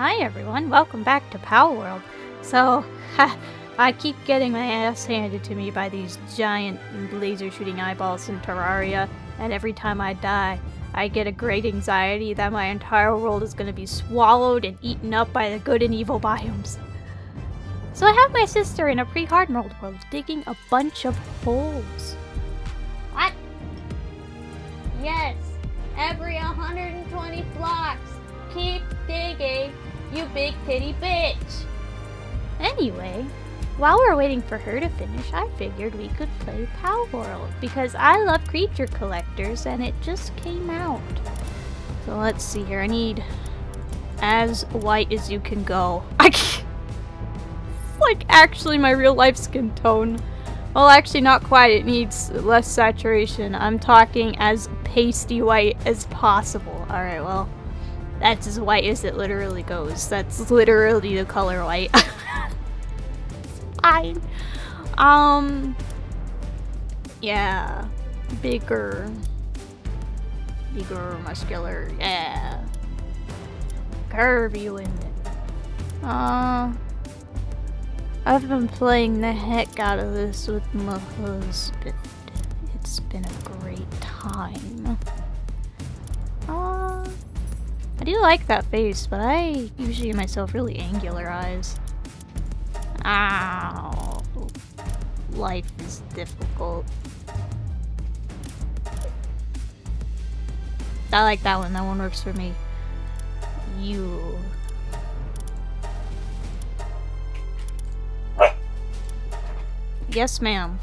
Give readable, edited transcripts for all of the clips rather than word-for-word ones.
Hi everyone, welcome back to Palworld. So, I keep getting my ass handed to me by these giant laser shooting eyeballs in Terraria, and every time I die, I get a great anxiety that my entire world is gonna be swallowed and eaten up by the good and evil biomes. So I have my sister in a pre-hard mode world digging a bunch of holes. What? Yes, every 120 blocks. Keep digging, you big titty bitch. Anyway, while we're waiting for her to finish, I figured we could play Palworld because I love creature collectors and it just came out. So let's see here. I need as white as you can go. It's like actually my real life skin tone. Well, actually not quite. It needs less saturation. I'm talking as pasty white as possible. Alright, well, that's as white as it literally goes. That's literally the color white. It's fine. Yeah. Bigger, muscular, yeah. Curvy women. I've been playing the heck out of this with my husband. It's been a great time. I do like that face, but I usually give myself really angular eyes. Ow. Life is difficult. I like that one. That one works for me. You. Yes, ma'am.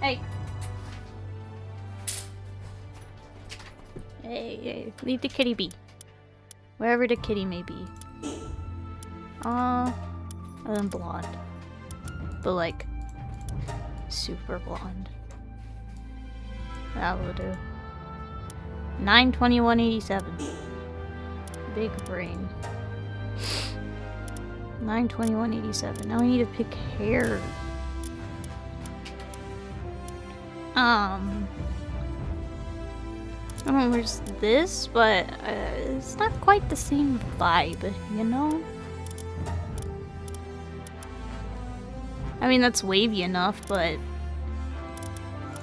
Hey. Hey, leave the kitty be. Wherever the kitty may be. And then blonde. But like, super blonde. That will do. 92187. Big brain. 92187. Now we need to pick hair. I don't know where's this, but it's not quite the same vibe, you know? I mean, that's wavy enough, but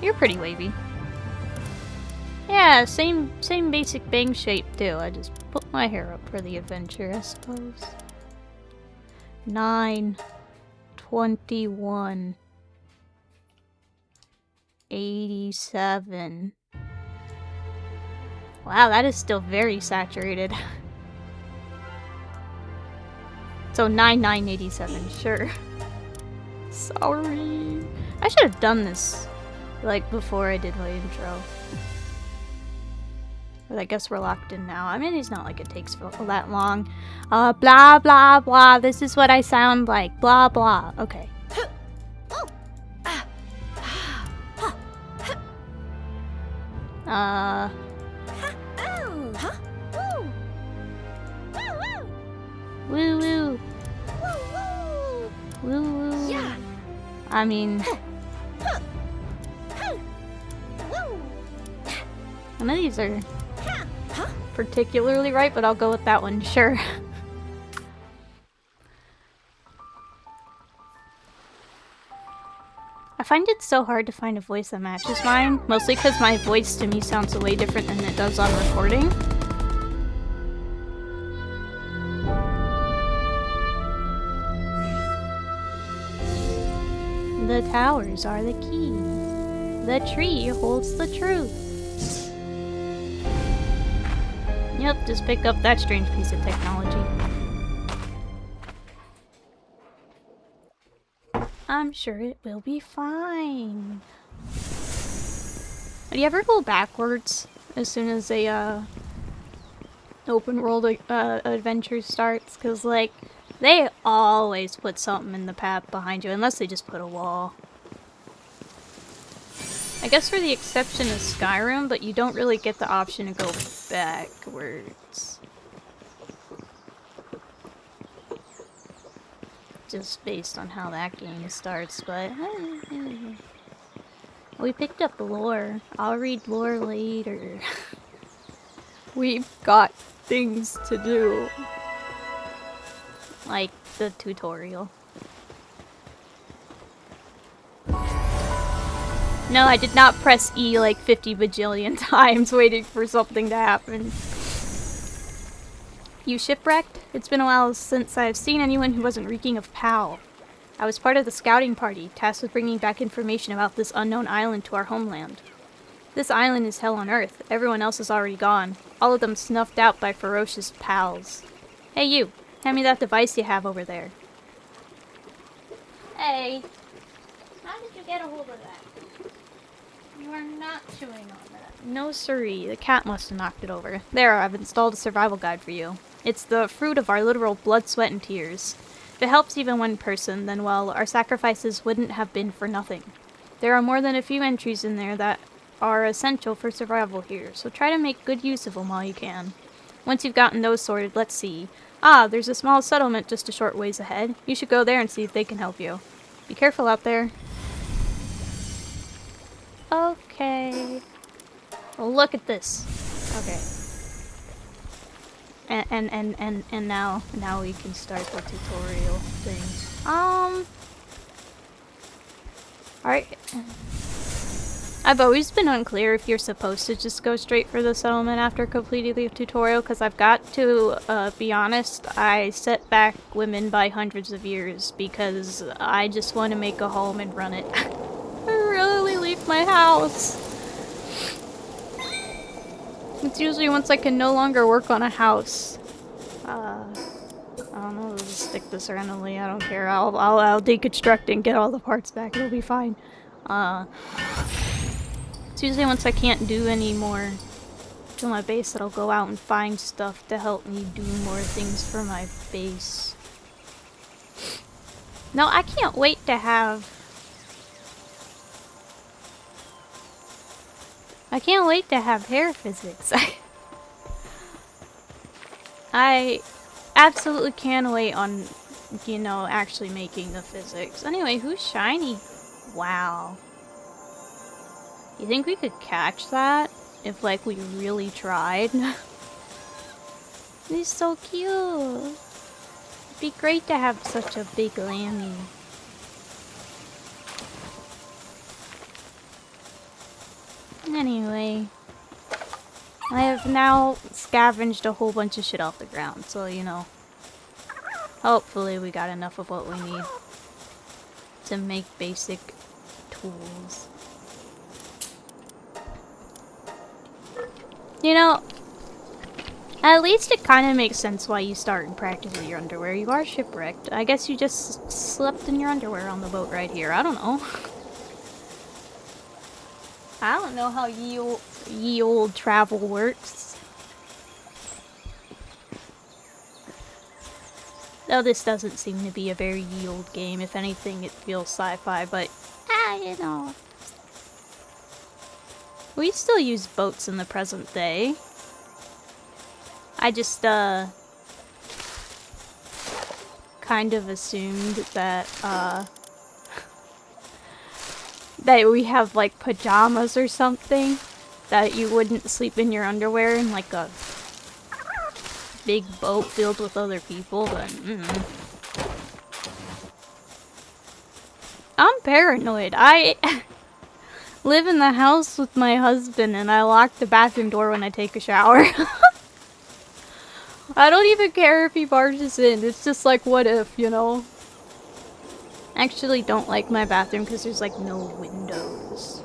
you're pretty wavy. Yeah, same basic bang shape too. I just put my hair up for the adventure, I suppose. 92187. Wow, that is still very saturated. So 9987, sure. Sorry. I should have done this like before I did my intro. But I guess we're locked in now. I mean, it's not like it takes that long. Blah blah blah. This is what I sound like. Blah blah. Okay. Woo woo. Woo woo. Yeah. I mean, none of these are particularly right, but I'll go with that one, sure. I find it so hard to find a voice that matches mine, mostly because my voice to me sounds way different than it does on recording. The towers are the key. The tree holds the truth. Yep, just pick up that strange piece of technology. I'm sure it will be fine. Do you ever go backwards as soon as a open world adventure starts? Cause like, they always put something in the path behind you, unless they just put a wall. I guess for the exception of Skyrim, but you don't really get the option to go backwards. Just based on how that game starts, but... We picked up lore. I'll read lore later. We've got things to do. Like the tutorial. No, I did not press E like 50 bajillion times waiting for something to happen. You shipwrecked? It's been a while since I've seen anyone who wasn't reeking of Pal. I was part of the scouting party, tasked with bringing back information about this unknown island to our homeland. This island is hell on earth. Everyone else is already gone. All of them snuffed out by ferocious pals. Hey you, hand me that device you have over there. Hey, how did you get a hold of that? You are not chewing on that. No siree, the cat must have knocked it over. There, I've installed a survival guide for you. It's the fruit of our literal blood, sweat, and tears. If it helps even one person, then well, our sacrifices wouldn't have been for nothing. There are more than a few entries in there that are essential for survival here, so try to make good use of them while you can. Once you've gotten those sorted, let's see. Ah, there's a small settlement just a short ways ahead. You should go there and see if they can help you. Be careful out there. Okay. Well, look at this. Okay. And now we can start the tutorial thing. Alright. I've always been unclear if you're supposed to just go straight for the settlement after completing the tutorial, because I've got to be honest, I set back women by hundreds of years because I just want to make a home and run it. I rarely leave my house. It's usually once I can no longer work on a house. I don't know, I'll just stick this randomly, I don't care. I'll deconstruct and get all the parts back, it'll be fine. It's usually once I can't do any more to my base that I'll go out and find stuff to help me do more things for my base. No, I can't wait to have... I can't wait to have hair physics. I absolutely can't wait on, you know, actually making the physics. Anyway, who's shiny? Wow. You think we could catch that if, like, we really tried? He's so cute. It'd be great to have such a big lammy. Anyway, I have now scavenged a whole bunch of shit off the ground, so, you know, hopefully we got enough of what we need to make basic tools. You know, at least it kind of makes sense why you start and practice with your underwear. You are shipwrecked. I guess you just slept in your underwear on the boat right here. I don't know. I don't know how ye old travel works. Though this doesn't seem to be a very ye old game. If anything, it feels sci-fi, but you know. We still use boats in the present day. I just, kind of assumed that, that we have, like, pajamas or something. That you wouldn't sleep in your underwear in, like, a big boat filled with other people, but, I'm paranoid. I live in the house with my husband and I lock the bathroom door when I take a shower. I don't even care if he barges in. It's just like, what if, you know? I actually don't like my bathroom because there's like no windows.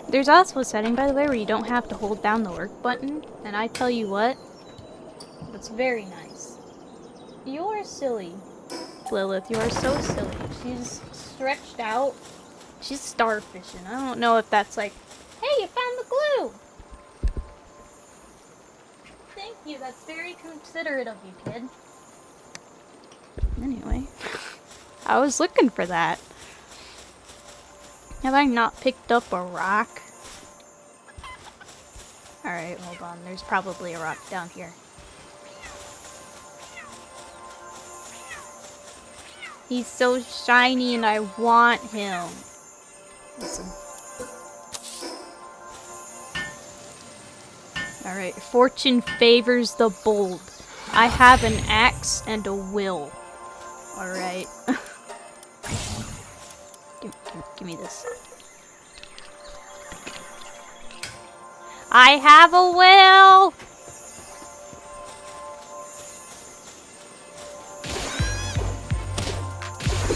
There's also a setting, by the way, where you don't have to hold down the work button. And I tell you what, that's very nice. You are silly, Lilith. You are so silly. She's stretched out. She's starfishing. I don't know if that's like, hey, you found the glue! Thank you, that's very considerate of you, kid. Anyway, I was looking for that. Have I not picked up a rock? Alright, hold on. There's probably a rock down here. He's so shiny and I want him. Listen. Alright, fortune favors the bold. I have an axe and a will. Alright. give me this. I have a will!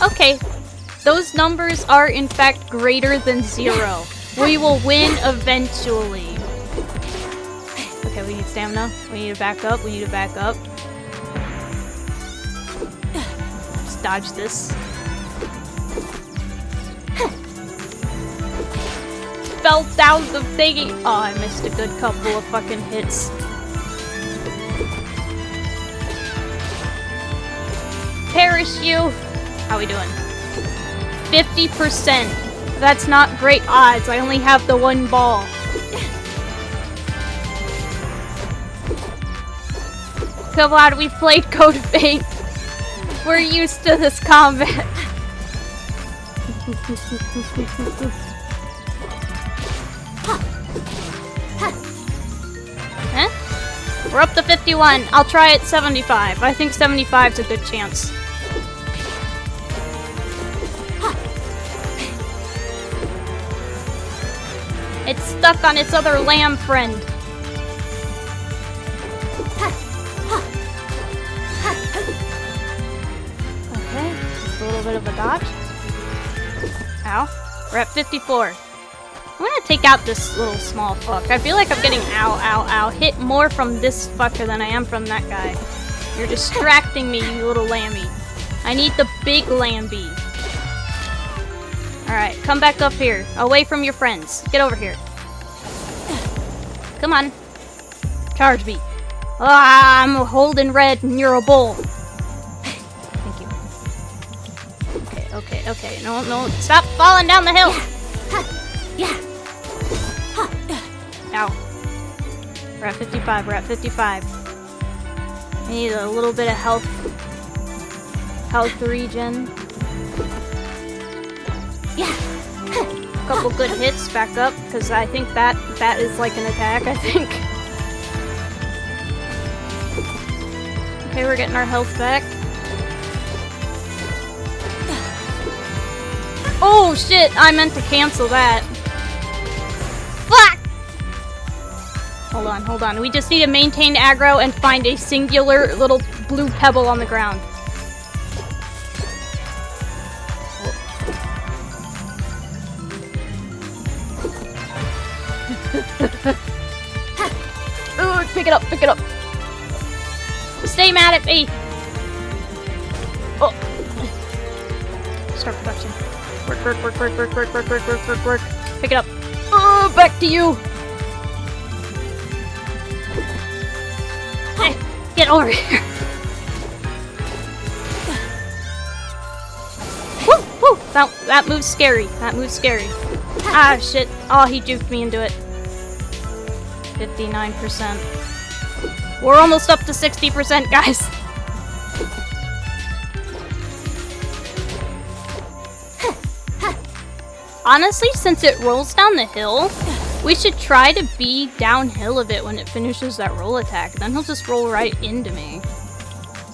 Okay, those numbers are in fact greater than 0. We will win eventually. Okay, we need stamina. We need to back up. We need to back up. Just dodge this. Fell down the thingy. Oh, I missed a good couple of fucking hits. Perish you! How we doing? 50%. That's not great odds. I only have the one ball. Come on, we've played Code of Fate. We're used to this combat. Huh? We're up to 51. I'll try at 75. I think 75's a good chance. It's stuck on its other lamb friend. Okay, just a little bit of a dodge. Ow. We're at 54. I'm gonna take out this little small fuck. I feel like I'm getting hit more from this fucker than I am from that guy. You're distracting me, you little lamby. I need the big lamby. Alright, come back up here. Away from your friends. Get over here. Come on. Charge me. Ah, I'm holding red and you're a bull. Thank you. Okay. No. Stop falling down the hill. Ow. We're at 55. I need a little bit of health regen. Couple good hits, back up, because I think that is like an attack, I think. Okay, we're getting our health back. Oh shit, I meant to cancel that. Fuck! Hold on. We just need to maintain aggro and find a singular little blue pebble on the ground. Ooh, pick it up. Stay mad at me. Oh. Start production. Work. Pick it up. Oh, back to you. Hey, get over here. Woo. That move's scary. Ah, shit. Oh, he juked me into it. 59%. We're almost up to 60%, guys. Honestly, since it rolls down the hill, we should try to be downhill a bit when it finishes that roll attack. Then he'll just roll right into me.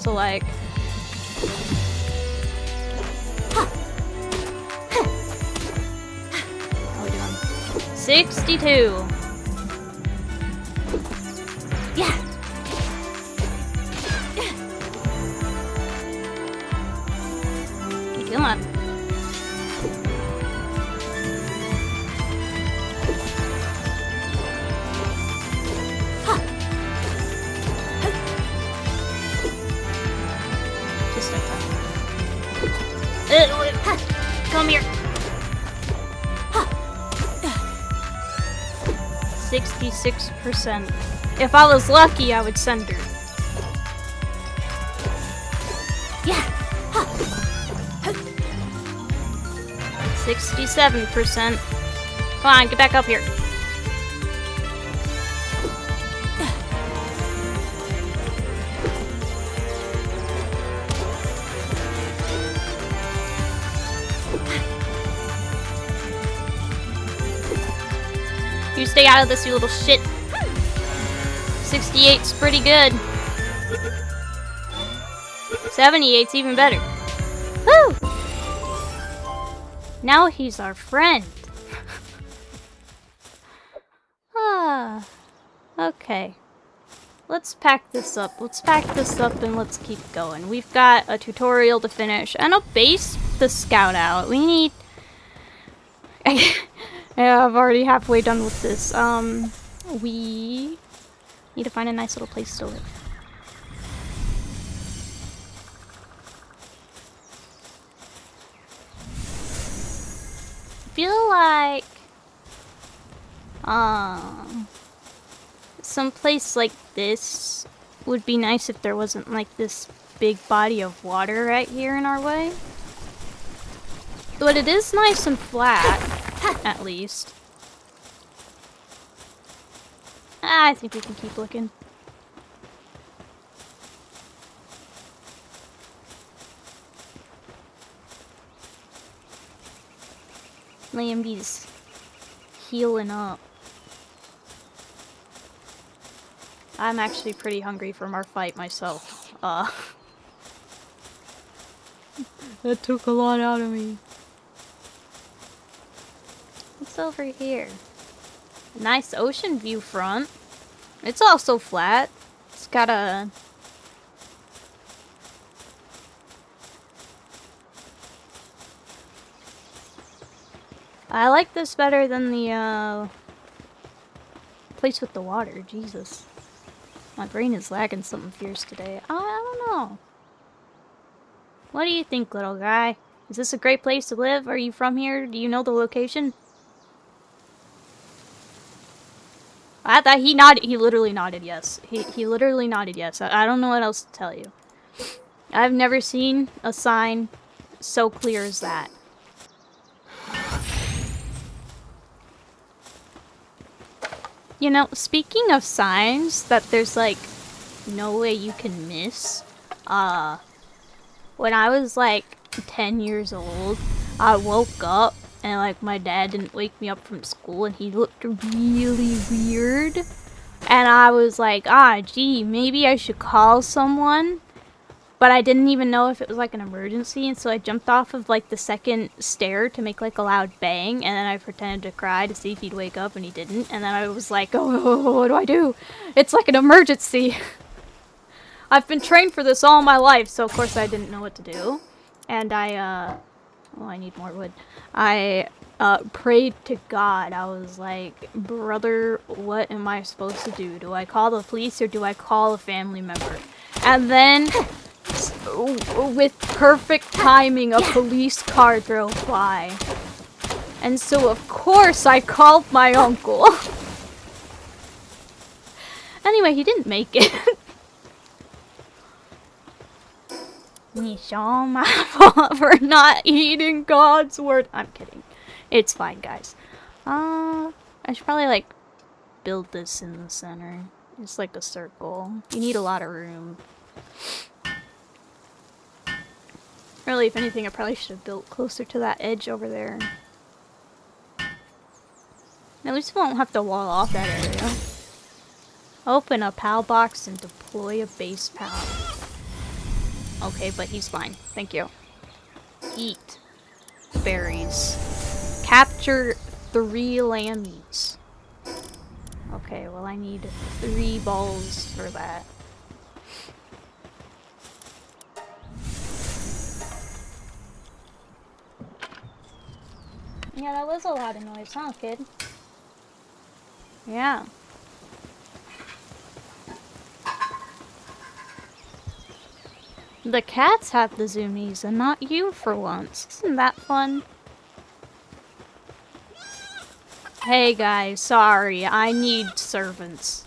So, like... How are we doing? 62. Yeah. Come on. Just like that. Come here. 66%. If I was lucky, I would send her. Yeah. 67%. Come on, get back up here. You stay out of this, you little shit. 68's pretty good. 78's even better. Woo! Now he's our friend. Ah. Okay. Let's pack this up. Let's pack this up and let's keep going. We've got a tutorial to finish and a base to scout out. We need... Yeah, I'm already halfway done with this. We need to find a nice little place to live. I feel like... some place like this would be nice if there wasn't like this big body of water right here in our way. But it is nice and flat, at least. I think we can keep looking. Lambie's healing up. I'm actually pretty hungry from our fight myself. That took a lot out of me. What's over here? Nice ocean view front. It's also flat. It's got a... I like this better than the, place with the water. Jesus. My brain is lagging something fierce today. I don't know. What do you think, little guy? Is this a great place to live? Are you from here? Do you know the location? I thought he nodded. He literally nodded yes. He literally nodded yes. I don't know what else to tell you. I've never seen a sign so clear as that. You know, speaking of signs that there's like no way you can miss, when I was like 10 years old, I woke up and like my dad didn't wake me up from school and he looked really weird. And I was like, gee, maybe I should call someone. But I didn't even know if it was like an emergency, and so I jumped off of like the second stair to make like a loud bang, and then I pretended to cry to see if he'd wake up, and he didn't. And then I was like, oh, what do I do? It's like an emergency. I've been trained for this all my life, so of course I didn't know what to do. And I need more wood. I prayed to God. I was like, brother, what am I supposed to do? Do I call the police or do I call a family member? And then... with perfect timing, a police car drove by. And so, of course, I called my uncle. Anyway, he didn't make it. It's all my fault for not eating God's word. I'm kidding. It's fine, guys. I should probably, like, build this in the center. It's like a circle. You need a lot of room. Really, if anything, I probably should have built closer to that edge over there. At least we won't have to wall off that area. Open a PAL box and deploy a base PAL. Okay, but he's fine. Thank you. Eat berries. Capture 3 lammies. Okay, well I need 3 balls for that. Yeah, that was a lot of noise, huh, kid? Yeah. The cats have the zoomies and not you for once. Isn't that fun? Hey guys, sorry, I need servants.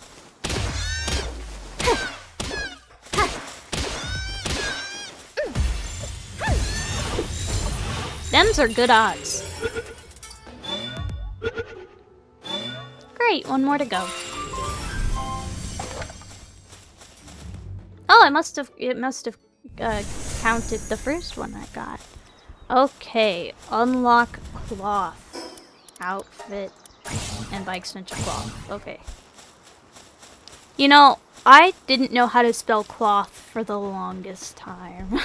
Them's are good odds. Great, one more to go. Oh, it must have counted the first one I got. Okay, unlock cloth, outfit, and by extension cloth. Okay. You know, I didn't know how to spell cloth for the longest time.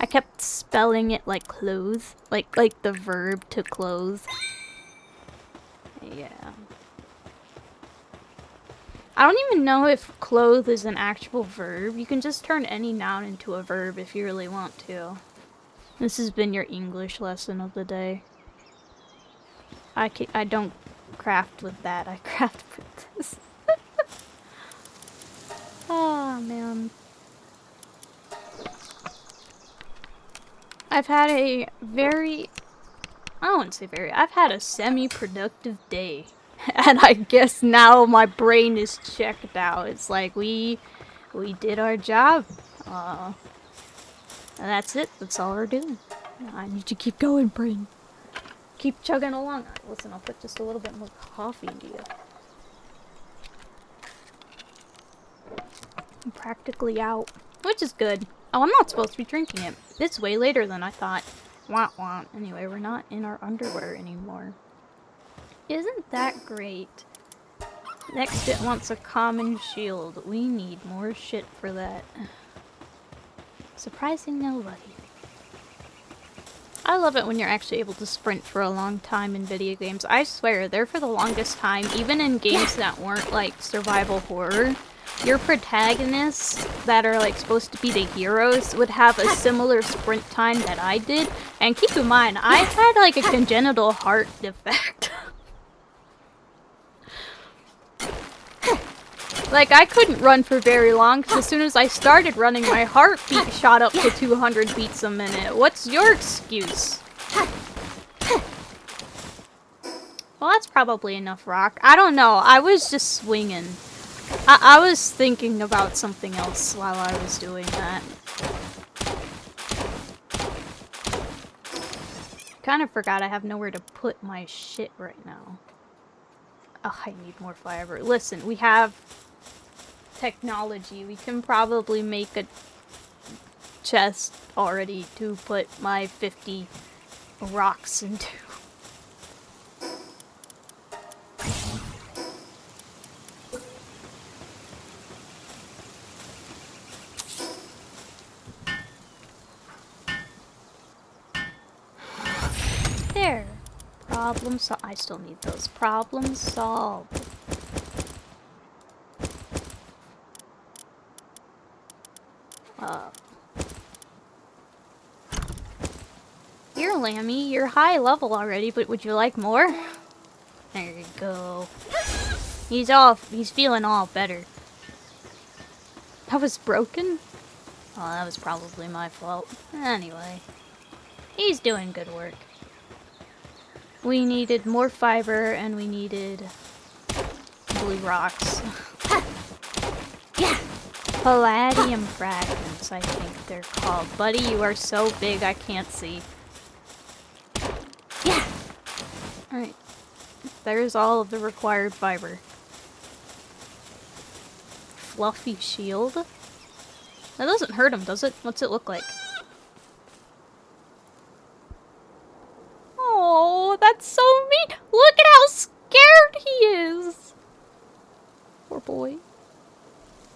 I kept spelling it like clothes, like the verb to clothe. Yeah. I don't even know if clothe is an actual verb. You can just turn any noun into a verb if you really want to. This has been your English lesson of the day. I don't craft with that. I craft with this. Oh, man. I've had a very... I wouldn't say very... I've had a semi-productive day. And I guess now my brain is checked out. It's like, we did our job. And that's it. That's all we're doing. I need to keep going, brain. Keep chugging along. Right, listen, I'll put just a little bit more coffee into you. I'm practically out. Which is good. Oh, I'm not supposed to be drinking it. It's way later than I thought. Want want. Anyway, we're not in our underwear anymore. Isn't that great? Next it wants a common shield. We need more shit for that. Surprising nobody. I love it when you're actually able to sprint for a long time in video games. I swear, there for the longest time, even in games that weren't like survival horror, your protagonists that are like supposed to be the heroes would have a similar sprint time that I did. And keep in mind, I had like a congenital heart defect. Like, I couldn't run for very long, because as soon as I started running, my heartbeat shot up to 200 beats a minute. What's your excuse? Well, that's probably enough rock. I don't know. I was just swinging. I was thinking about something else while I was doing that. Kind of forgot I have nowhere to put my shit right now. Oh, I need more fiber. Listen, we have technology. We can probably make a chest already to put my 50 rocks into. There. Problem solved. I still need those. Problem solved. Here, Lammy, you're high level already, but would you like more? There you go. He's feeling all better. That was broken? Oh, that was probably my fault. Anyway. He's doing good work. We needed more fiber, and we needed blue rocks. Yeah. Palladium fragments, I think they're called. Buddy, you are so big I can't see. Yeah. Alright. There's all of the required fiber. Fluffy shield? That doesn't hurt him, does it? What's it look like? Oh, that's so mean! Look at how scared he is! Poor boy.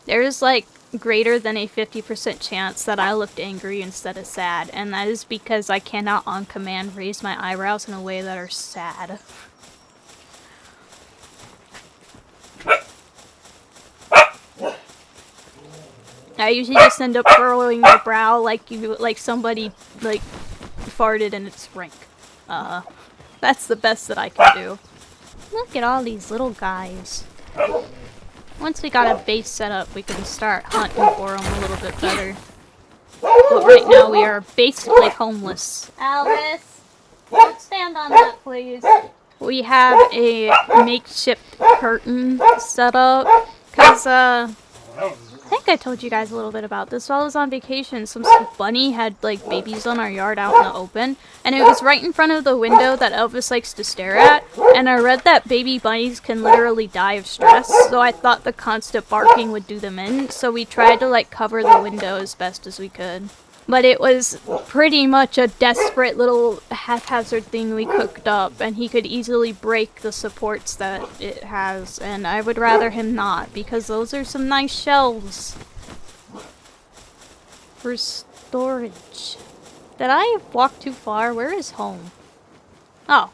There's like greater than a 50% chance that I looked angry instead of sad, and that is because I cannot on command raise my eyebrows in a way that are sad. I usually just end up furrowing my brow like somebody like farted and it's rank. That's the best that I can do. Look at all these little guys. Once we got a base set up, we can start hunting for them a little bit better. But right now, we are basically homeless. Alice, don't stand on that, please. We have a makeshift curtain set up, because, I think I told you guys a little bit about this. While I was on vacation, some bunny had, like, babies on our yard out in the open, and it was right in front of the window that Elvis likes to stare at, and I read that baby bunnies can literally die of stress, so I thought the constant barking would do them in, so we tried to, like, cover the window as best as we could. But it was pretty much a desperate little haphazard thing we cooked up, and he could easily break the supports that it has, and I would rather him not, because those are some nice shelves for storage. Did I walk too far? Where is home? Oh.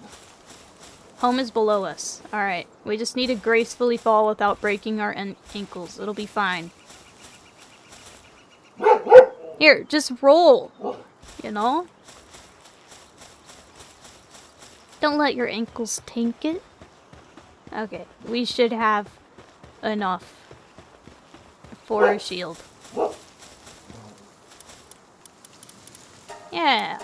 Home is below us. Alright, we just need to gracefully fall without breaking our ankles. It'll be fine. Here, just roll. You know? Don't let your ankles tank it. Okay, we should have enough for a shield. Yeah.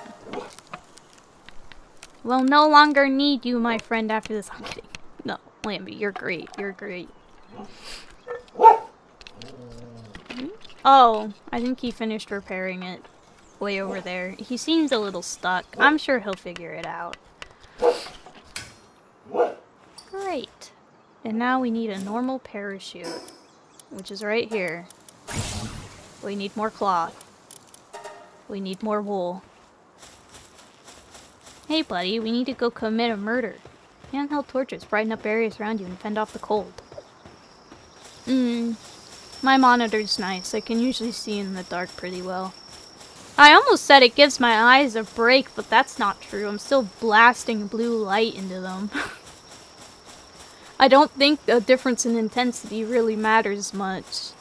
We'll no longer need you, my friend, after this. I'm kidding. No, Lambie, you're great. You're great. Oh, I think he finished repairing it way over there. He seems a little stuck. I'm sure he'll figure it out. Great. And now we need a normal parachute, which is right here. We need more cloth. We need more wool. Hey buddy, we need to go commit a murder. Handheld torches brighten up areas around you and fend off the cold. My monitor's nice. I can usually see in the dark pretty well. I almost said it gives my eyes a break, but that's not true. I'm still blasting blue light into them. I don't think the difference in intensity really matters much.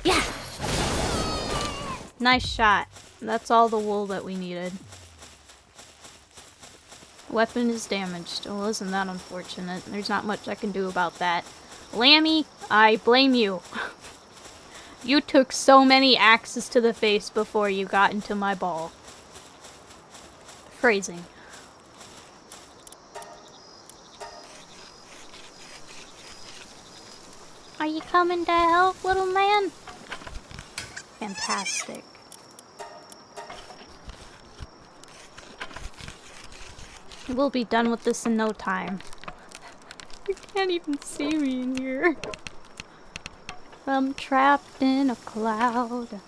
Yeah! Nice shot. That's all the wool that we needed. Weapon is damaged. Well, isn't that unfortunate? There's not much I can do about that. Lammy, I blame you. You took so many axes to the face before you got into my ball. Phrasing. Are you coming to help, little man? Fantastic. We'll be done with this in no time. You can't even see me in here. I'm trapped in a cloud.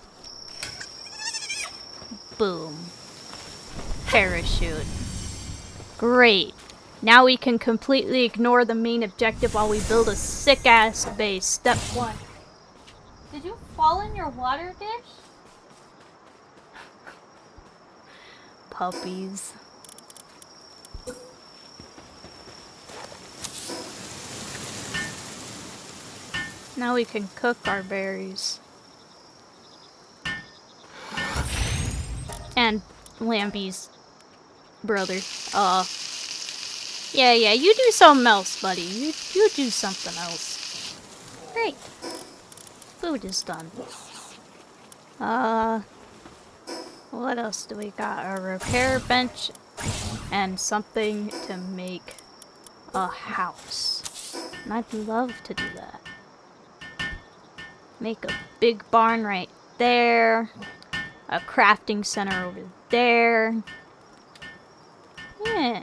Boom. Parachute. Great. Now we can completely ignore the main objective while we build a sick-ass base. Step 1. Did you fall in your water dish? Puppies. Now we can cook our berries. And Lambie's brother. Yeah, you do something else, buddy. You do something else. Great. Food is done. What else do we got? A repair bench and something to make a house. And I'd love to do that. Make a big barn right there. A crafting center over there. Yeah.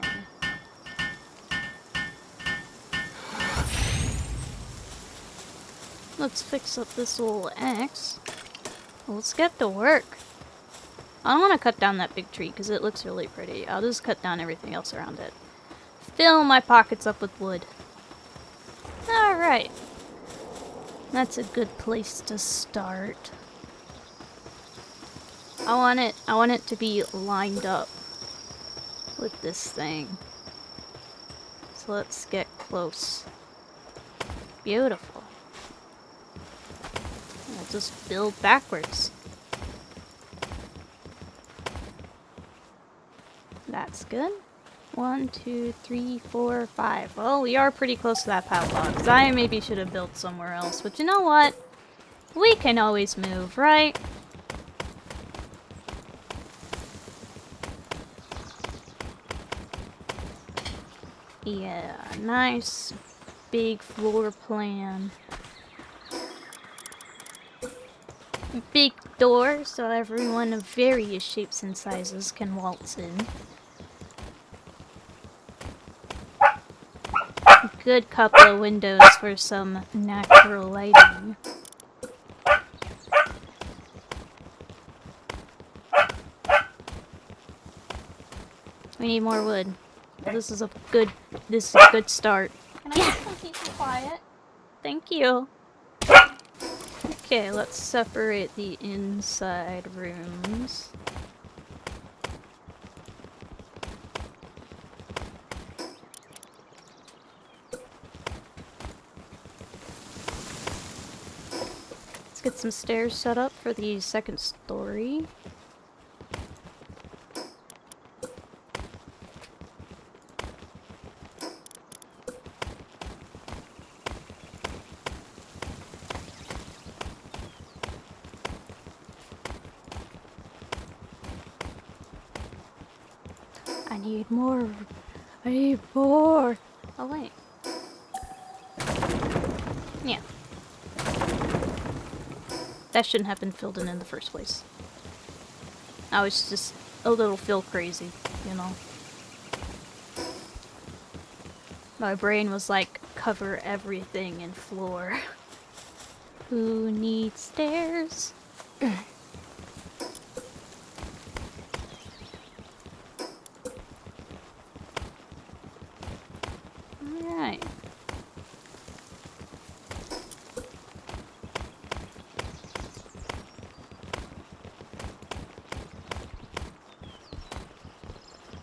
Let's fix up this little axe. Let's get to work. I don't want to cut down that big tree because it looks really pretty. I'll just cut down everything else around it. Fill my pockets up with wood. Alright. That's a good place to start. I want it to be lined up with this thing. So let's get close. Beautiful. We'll just build backwards. That's good. 1, 2, 3, 4, 5. Well, we are pretty close to that padlock. Because I maybe should have built somewhere else. But you know what? We can always move, right? Yeah, nice big floor plan. Big door so everyone of various shapes and sizes can waltz in. Good couple of windows for some natural lighting. We need more wood. This is a good start. Can I get some peace and quiet? Thank you. Okay, let's separate the inside rooms. Let's get some stairs set up for the second story. I need more. I need more. Oh, wait. Yeah. That shouldn't have been filled in the first place. I was just a little feel crazy, you know. My brain was like, cover everything in floor. Who needs stairs? Alright.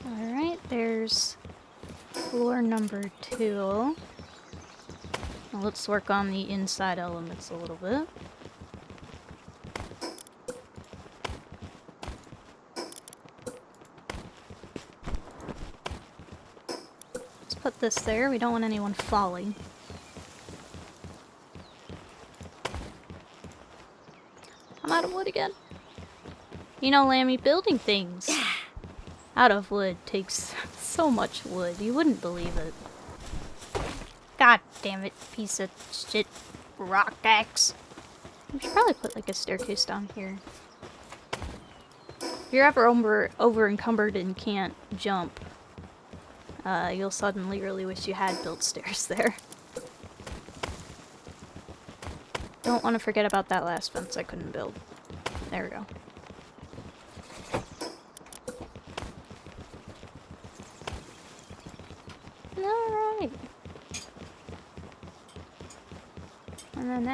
Alright, there's floor number 2. Now let's work on the inside elements a little bit. Let's put this there. We don't want anyone falling. I'm out of wood again. You know, Lammy, building things out of wood takes so much wood. You wouldn't believe it. God damn it, piece of shit rock axe. We should probably put like a staircase down here. If you're ever over encumbered and can't jump, you'll suddenly really wish you had built stairs there. Don't want to forget about that last fence I couldn't build. There we go. Alright. And then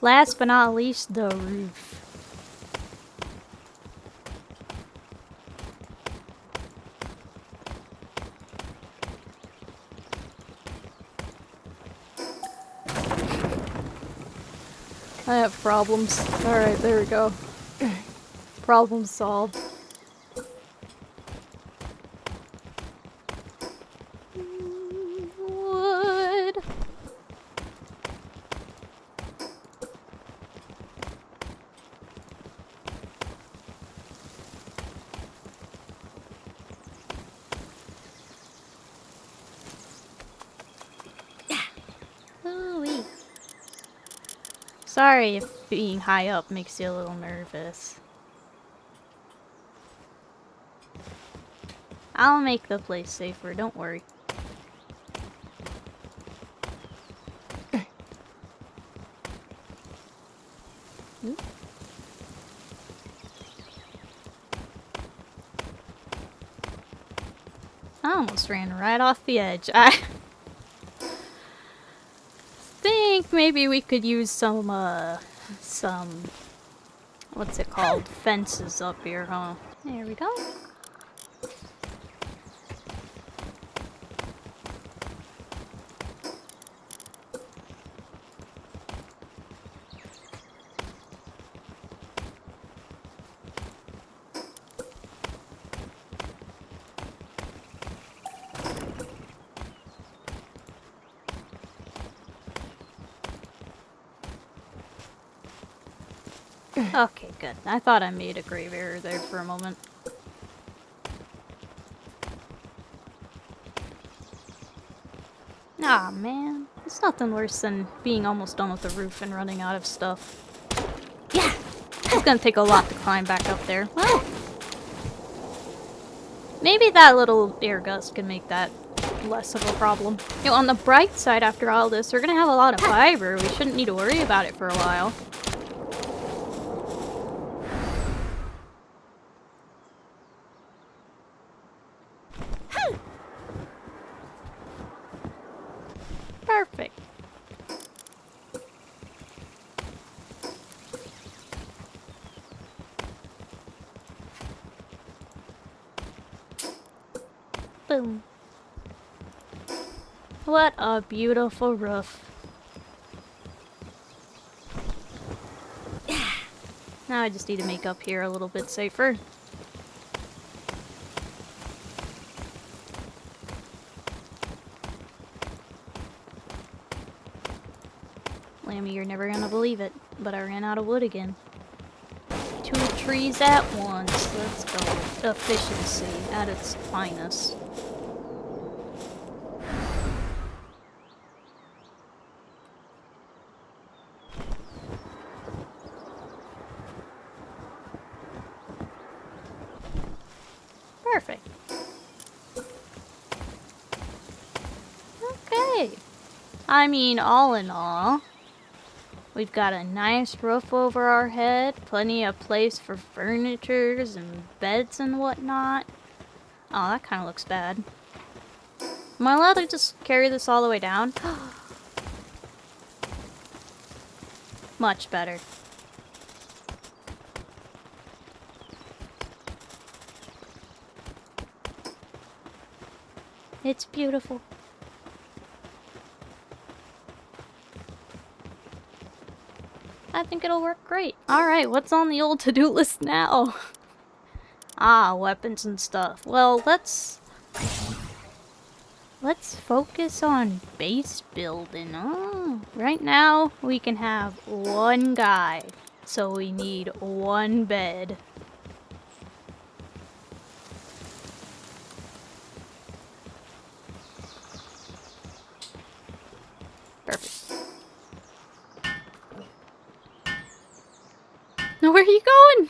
last but not least, the roof. I have problems. Alright, there we go. Problem solved. Wood. Ooh-wee. Sorry if being high up makes you a little nervous. I'll make the place safer, don't worry. I almost ran right off the edge. I think maybe we could use some, what's it called? Fences up here, huh? There we go. Okay, good. I thought I made a grave error there for a moment. Aw, man. It's nothing worse than being almost done with the roof and running out of stuff. Yeah! It's gonna take a lot to climb back up there. Well, maybe that little air gust can make that less of a problem. You know, on the bright side after all this, we're gonna have a lot of fiber. We shouldn't need to worry about it for a while. Perfect. Boom. What a beautiful roof. Now I just need to make up here a little bit safer. Lammy, you're never gonna believe it, but I ran out of wood again. 2 trees at once. Let's go. Efficiency at its finest. Perfect. Okay. I mean, all in all, we've got a nice roof over our head, plenty of place for furnitures and beds and whatnot. Oh, that kind of looks bad. Am I allowed to just carry this all the way down? Much better. It's beautiful. I think it'll work great. Alright, what's on the old to-do list now? Ah, weapons and stuff. Well, let's focus on base building. Oh, right now we can have 1 guy, so we need 1 bed. Perfect. Now where are you going?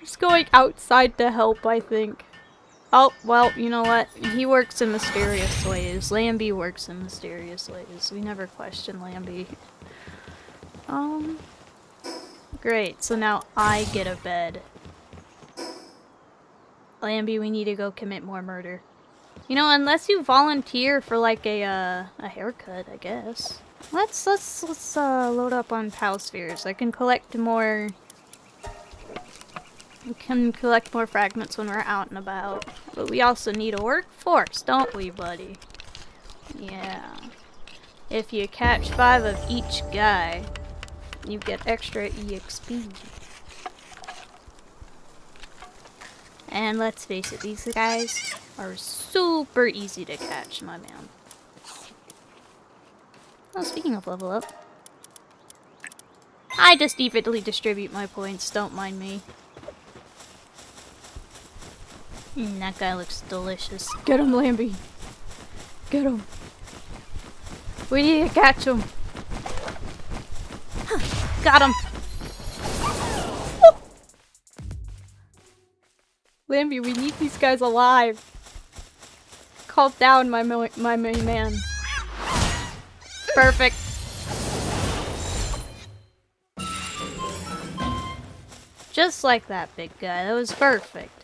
Just going outside to help, I think. Oh, well, you know what? He works in mysterious ways. Lambie works in mysterious ways. We never question Lambie. Great. So now I get a bed. Lambie, we need to go commit more murder. You know, unless you volunteer for like a haircut, I guess. Let's load up on POW spheres. I can collect more. We can collect more fragments when we're out and about. But we also need a workforce, don't we, buddy? Yeah. If you catch 5 of each guy, you get extra EXP. And let's face it, these guys are super easy to catch, my man. Oh, speaking of level up. I just evenly distribute my points, don't mind me. That guy looks delicious. Get him, Lambie. Get him. We need to catch him. Got him. Woo. Lambie, we need these guys alive. Calm down, my main man. Perfect. Just like that, big guy. That was perfect.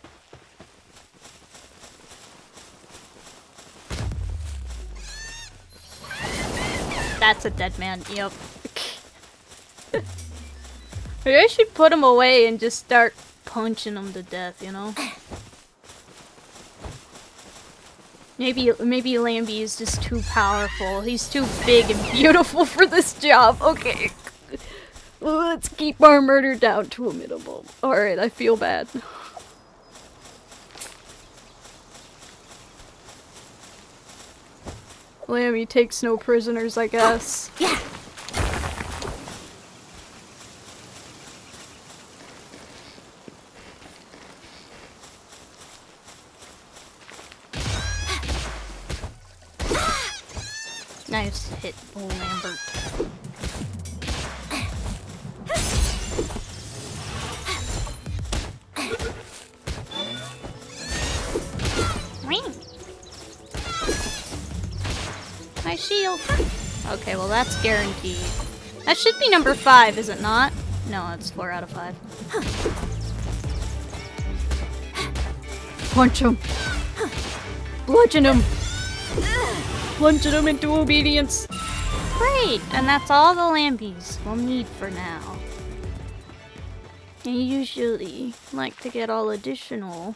That's a dead man. Yep. Maybe I should put him away and just start punching him to death, you know? Maybe Lambie is just too powerful. He's too big and beautiful for this job. Okay. Let's keep our murder down to a minimum. Alright, I feel bad. Lambie takes no prisoners, I guess. Yeah. Nice hit, old Lambert. My shield. Okay, well that's guaranteed. That should be number 5, is it not? No, it's 4 out of 5. Punch him. Bludgeon him. Plunging them into obedience. Great, and that's all the lambies we'll need for now. I usually like to get all additional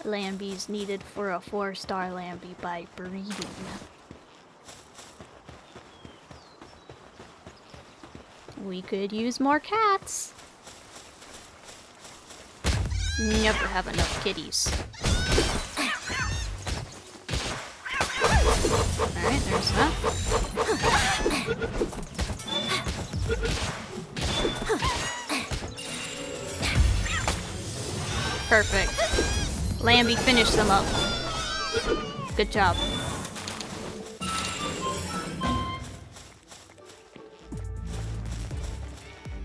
lambies needed for a 4-star lambie by breeding. We could use more cats. Never have enough kitties. Alright, there's that. Perfect. Lambie finished them up. Good job.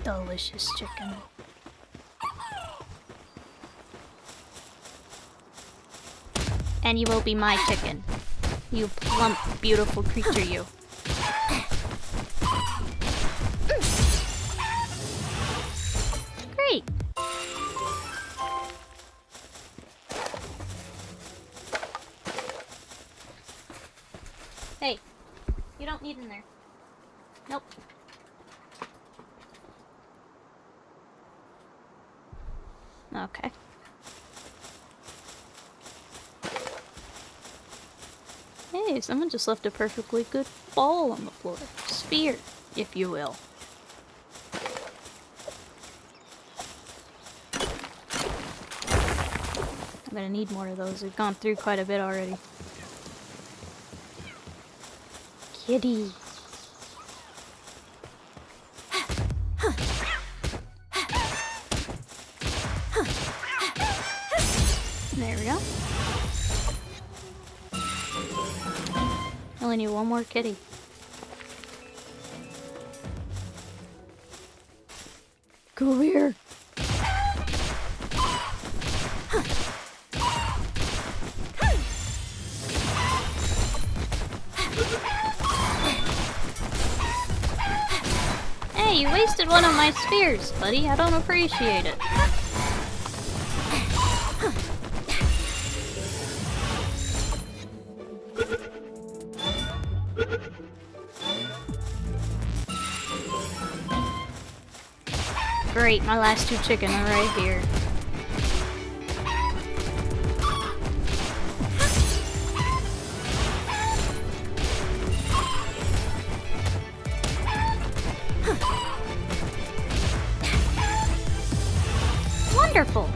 Delicious chicken. And you will be my chicken. You plump, beautiful creature, you. Great. Hey, you don't need in there. Nope. Okay. Hey, someone just left a perfectly good ball on the floor. Sphere, if you will. I'm gonna need more of those. We've gone through quite a bit already. Kitty. There we go. Only need one more kitty. Come here. Hey, you wasted one of my spheres, buddy. I don't appreciate it. Great, my last 2 chicken are right here. Wonderful!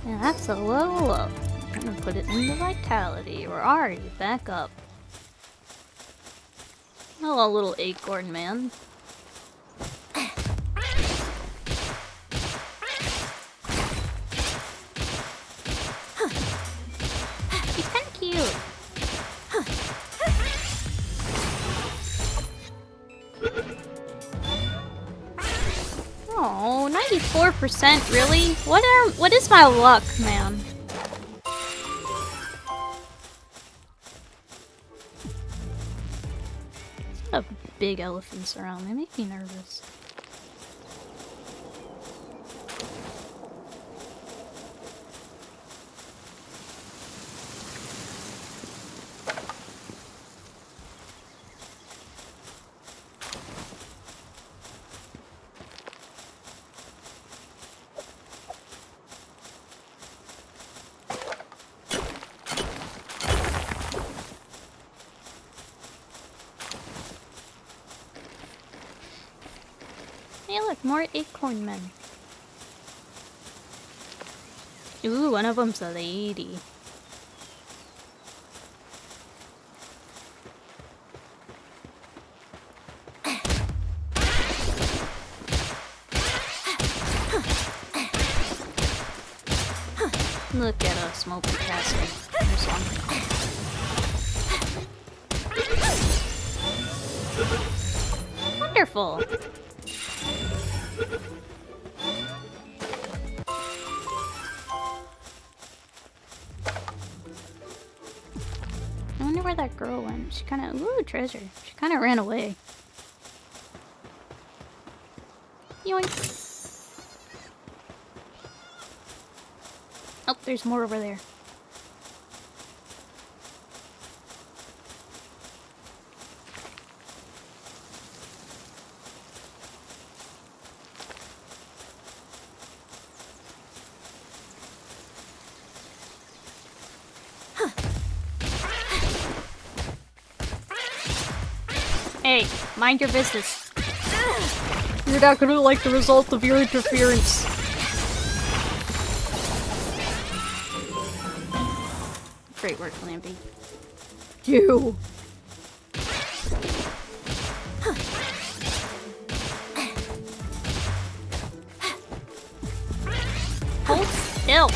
Yeah, that's a level up. I'm gonna put it into vitality. We're already back up. Hello, little acorn man. He's kinda cute. Oh, 94%, really? What is my luck, man? There's a lot of big elephants around. They make me nervous. Hey look, more acorn men. Ooh, one of them's a lady. Look at us multitasking. There's one. Wonderful! I wonder where that girl went. She kinda... Ooh, treasure. She kinda ran away. Yoink! Oh, there's more over there. Hey, mind your business. You're not gonna like the result of your interference. Great work, Lampy. You! Hold still!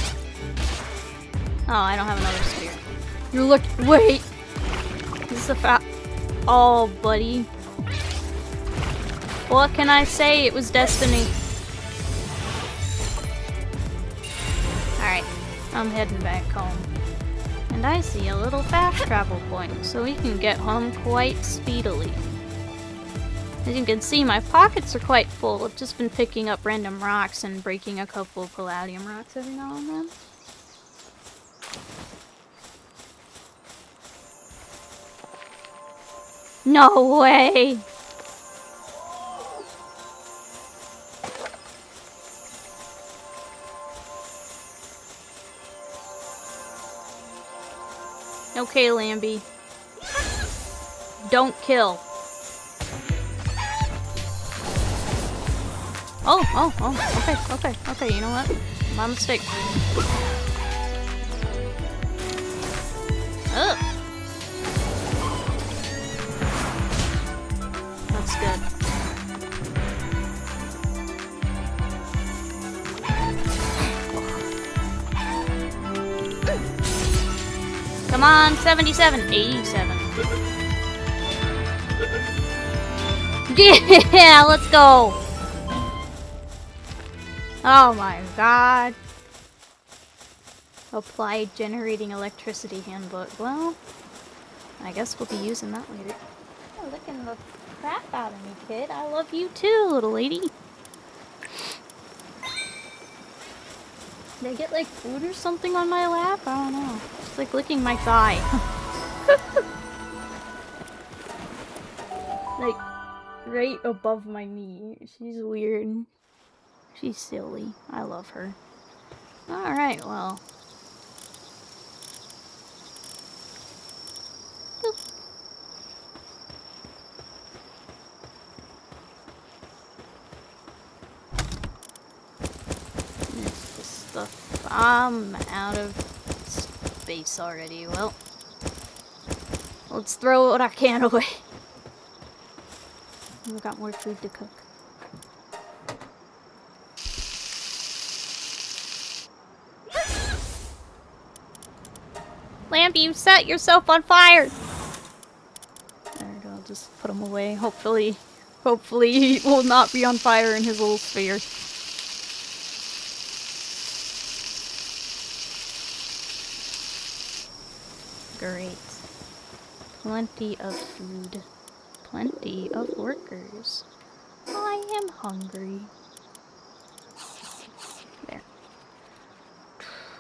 Oh, I don't have another spear. You're wait! This is a oh, buddy. What can I say? It was destiny. Alright, I'm heading back home. And I see a little fast travel point, so we can get home quite speedily. As you can see, my pockets are quite full. I've just been picking up random rocks and breaking a couple of palladium rocks every now and then. No way! Okay, Lambie. Don't kill. Okay, you know what? My mistake. Ugh. That's good. Come on, 77, 87. Yeah, let's go. Oh my god. Applied generating electricity handbook. Well, I guess we'll be using that later. You're licking the crap out of me, kid. I love you too, little lady. Did I get like food or something on my lap? I don't know. It's like licking my thigh. Like right above my knee. She's weird. She's silly. I love her. Alright, well. I'm out of space already. Well, let's throw what I can away. We've got more food to cook. Lampy, you set yourself on fire! There we go, I'll just put him away. Hopefully he will not be on fire in his little sphere. Great. Plenty of food. Plenty of workers. I am hungry. There.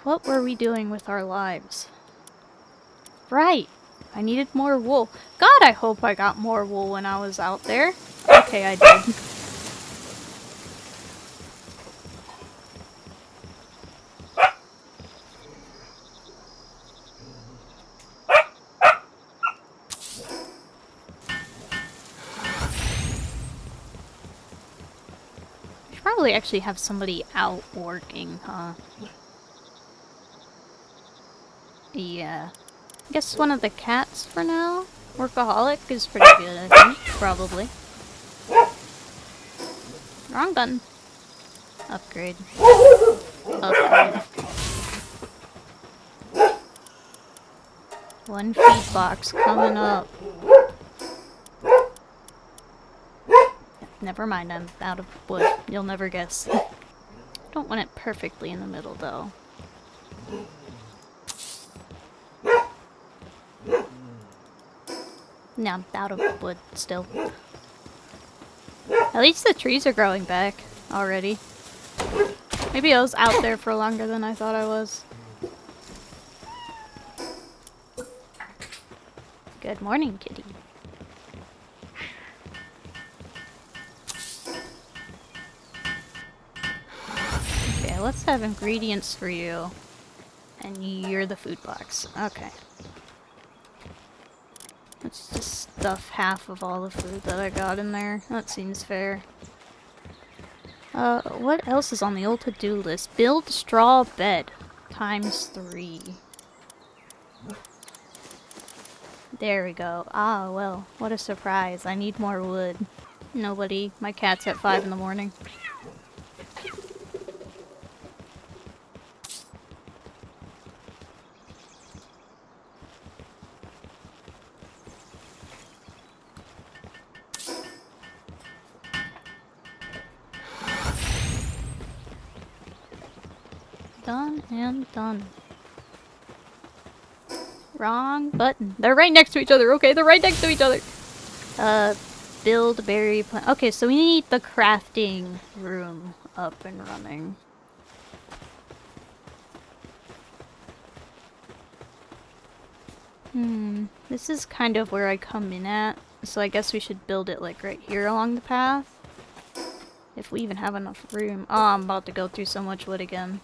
What were we doing with our lives? Right! I needed more wool. God, I hope I got more wool when I was out there. Okay, I did. Probably actually have somebody out working, huh? Yeah. I guess one of the cats for now? Workaholic is pretty good, I think. Probably. Wrong button. Upgrade. Upgrade. One feed box coming up. Never mind, I'm out of wood. You'll never guess. Don't want it perfectly in the middle, though. Now I'm out of wood still. At least the trees are growing back already. Maybe I was out there for longer than I thought I was. Good morning, kitty. Okay, let's have ingredients for you. And you're the food box. Okay. Let's just stuff half of all the food that I got in there. That seems fair. What else is on the old to-do list? Build straw bed. ×3. There we go. Ah, well, what a surprise. I need more wood. Nobody. My cat's at 5 in the morning. Done and done. Wrong button. They're right next to each other. Okay, they're right next to each other. Build berry plant. Okay, so we need the crafting room up and running. This is kind of where I come in at. So I guess we should build it like right here along the path. If we even have enough room. Oh, I'm about to go through so much wood again.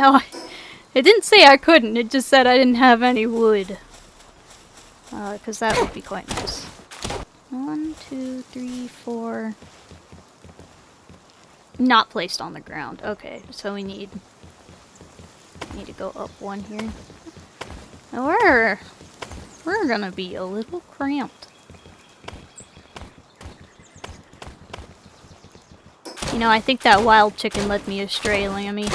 Oh, it didn't say I couldn't, it just said I didn't have any wood. Because that would be quite nice. 1, 2, 3, 4. Not placed on the ground. Okay, so we need to go up one here. Now we're gonna be a little cramped. You know, I think that wild chicken led me astray, Lammy.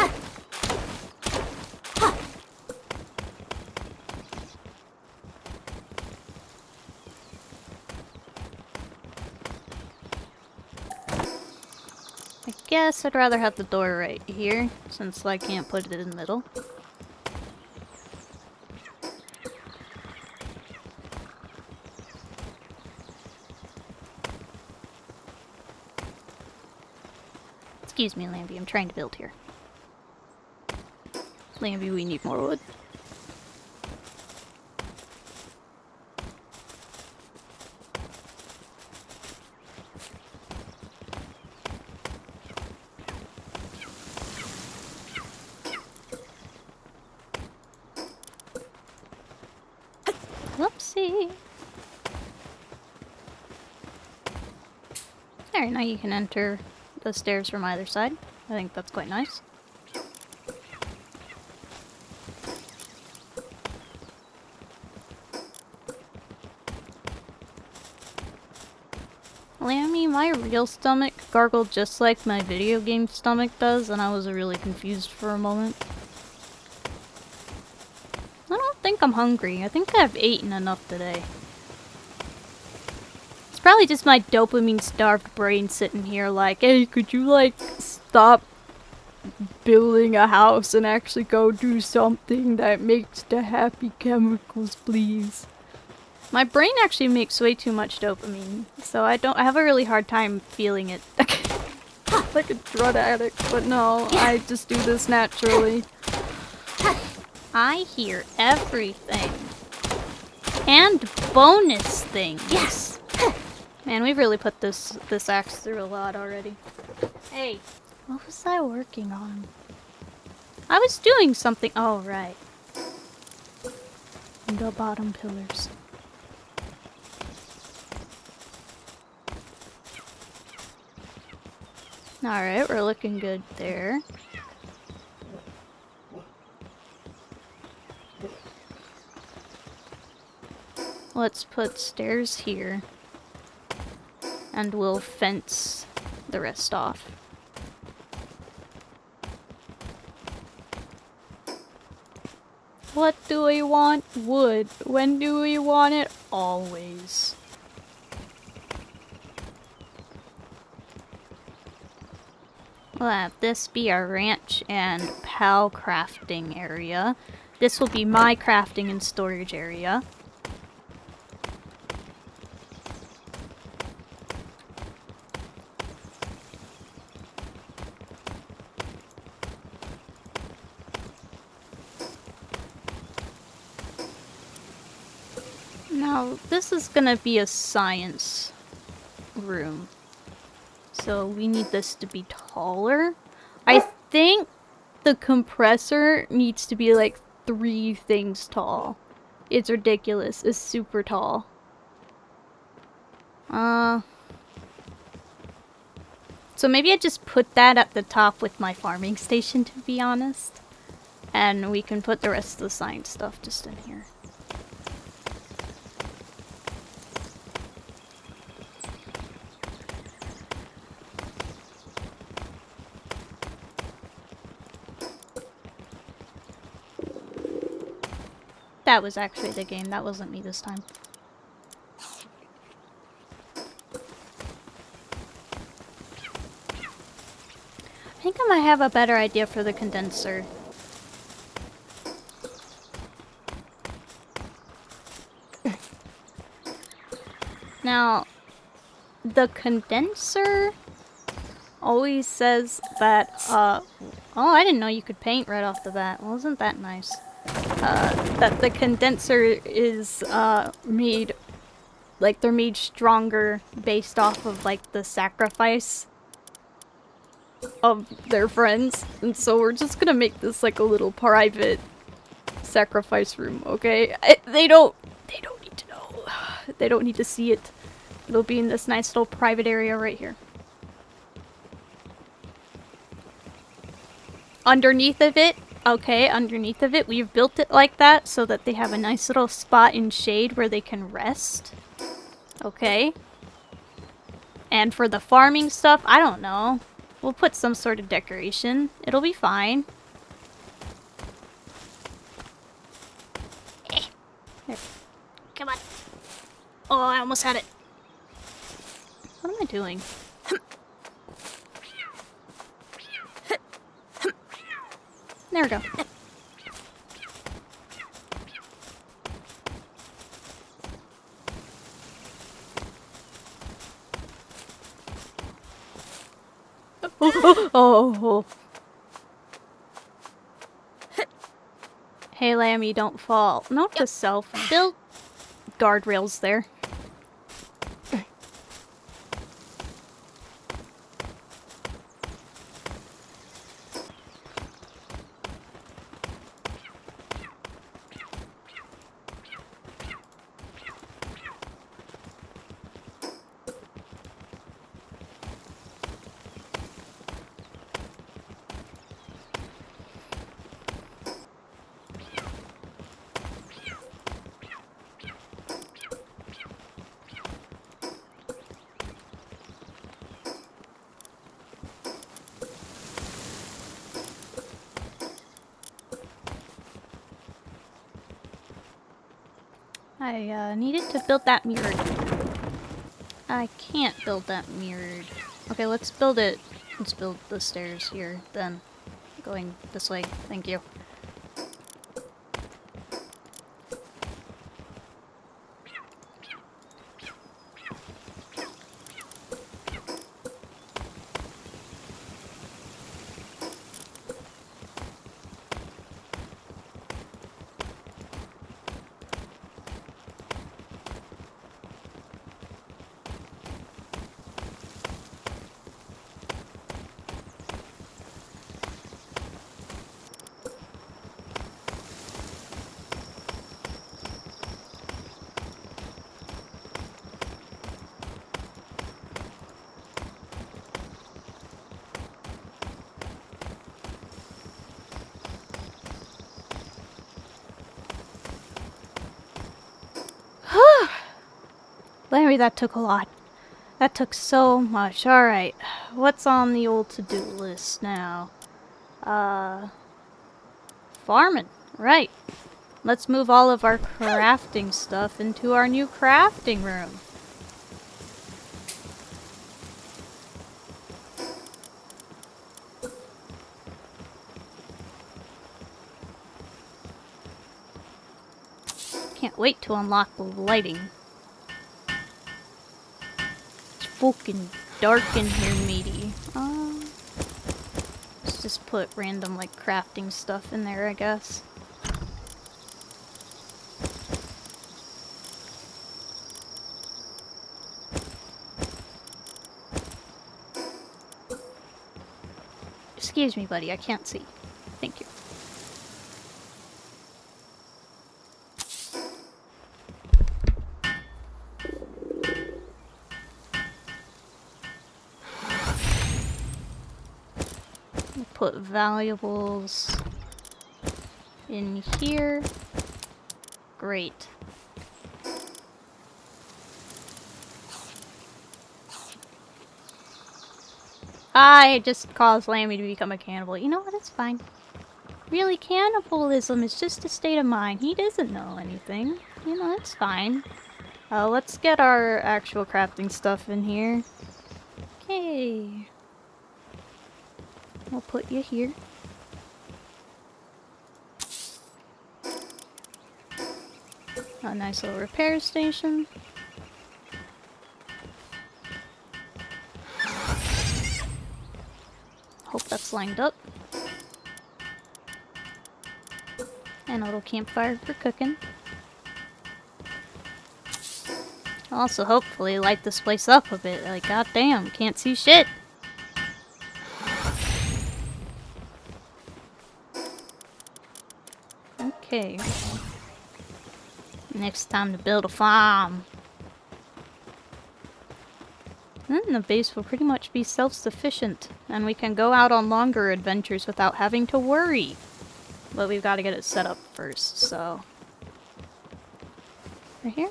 I guess I'd rather have the door right here, since I can't put it in the middle. Excuse me, Lambie, I'm trying to build here. Lambie, we need more wood. Whoopsie! There, now you can enter the stairs from either side. I think that's quite nice. Lammy, my real stomach gargled just like my video game stomach does, and I was really confused for a moment. I don't think I'm hungry. I think I've eaten enough today. It's probably just my dopamine-starved brain sitting here like, hey, could you, like, stop building a house and actually go do something that makes the happy chemicals, please? My brain actually makes way too much dopamine, so I have a really hard time feeling it. Like a drug addict, but no, I just do this naturally. I hear everything. And bonus things. Yes! Man, we've really put this axe through a lot already. Hey, what was I working on? I was doing something. Oh, right. The bottom pillars. Alright, we're looking good there. Let's put stairs here. And we'll fence the rest off. What do we want? Wood. When do we want it? Always. We'll have this be our ranch and PAL crafting area. This will be my crafting and storage area. Now, this is gonna be a science room. So we need this to be taller. I think the compressor needs to be like 3 things tall. It's ridiculous. It's super tall. So maybe I just put that at the top with my farming station, to be honest. And we can put the rest of the science stuff just in here. That was actually the game. That wasn't me this time. I think I might have a better idea for the condenser. Now, the condenser always says that, oh, I didn't know you could paint right off the bat. Wasn't that nice? That the condenser is, made, like, they're made stronger based off of, like, the sacrifice of their friends. And so we're just gonna make this, like, a little private sacrifice room, okay? They don't need to know. They don't need to see it. It'll be in this nice little private area right here. Underneath of it, okay, underneath of it, we've built it like that so that they have a nice little spot in shade where they can rest. Okay. And for the farming stuff, I don't know. We'll put some sort of decoration. It'll be fine. There. Come on. Oh, I almost had it. What am I doing? There we go. Oh. Hey, Lammy, don't fall. Note to self. Build guardrails there. I needed to build that mirrored. I can't build that mirrored. Okay, let's build it. Let's build the stairs here, then. Going this way. Thank you. Larry, that took a lot. That took so much. Alright. What's on the old to-do list now? Farming. Right. Let's move all of our crafting stuff into our new crafting room. Can't wait to unlock the lighting. It's fucking dark in here, matey. Let's just put random, like, crafting stuff in there, I guess. Excuse me, buddy, I can't see. Thank you. We'll put valuables in here. Great. I just caused Lammy to become a cannibal. You know what? It's fine. Really, cannibalism is just a state of mind. He doesn't know anything. You know, it's fine. Let's get our actual crafting stuff in here. Okay. We'll put you here. A nice little repair station. Hope that's lined up. And a little campfire for cooking. Also, hopefully, light this place up a bit. Like, goddamn, can't see shit. Okay. Next time to build a farm. Then the base will pretty much be self-sufficient, and we can go out on longer adventures without having to worry. But we've got to get it set up first, so... Right here?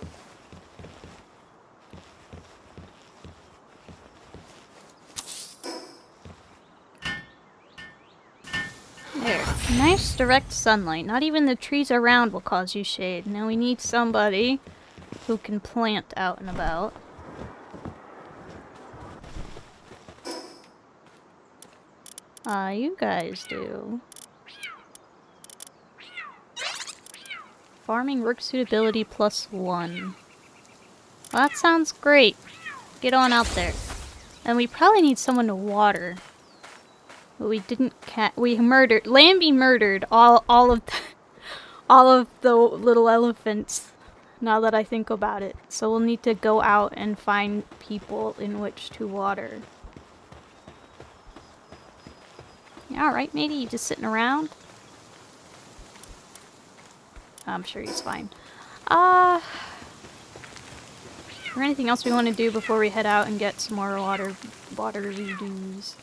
There. Nice direct sunlight. Not even the trees around will cause you shade. Now we need somebody who can plant out and about. You guys do. Farming work suitability +1. Well, that sounds great. Get on out there. And we probably need someone to water. But we didn't we murdered Lambie murdered all of the little elephants, now that I think about it. So we'll need to go out and find people in which to water. Yeah, alright, matey, you just sitting around? I'm sure he's fine. Is there anything else we want to do before we head out and get some more water redos?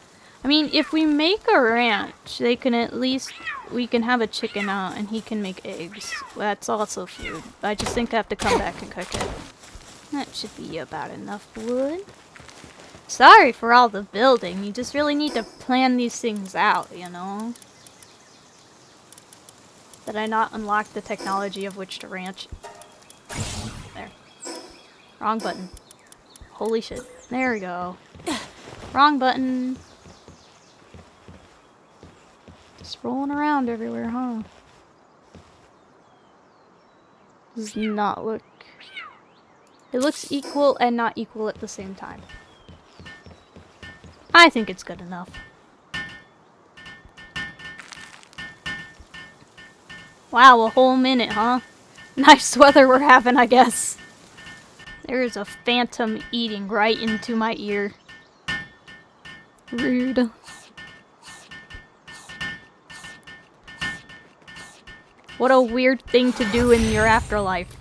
I mean, if we make a ranch, they can at least... We can have a chicken out and he can make eggs. That's also food. I just think I have to come back and cook it. That should be about enough wood. Sorry for all the building. You just really need to plan these things out, you know? Did I not unlock the technology of which to ranch? There. Wrong button. Holy shit. There we go. Wrong button. Just rolling around everywhere, huh? Does not look... It looks equal and not equal at the same time. I think it's good enough. Wow, a whole minute, huh? Nice weather we're having, I guess. There's a phantom eating right into my ear. Rude. What a weird thing to do in your afterlife.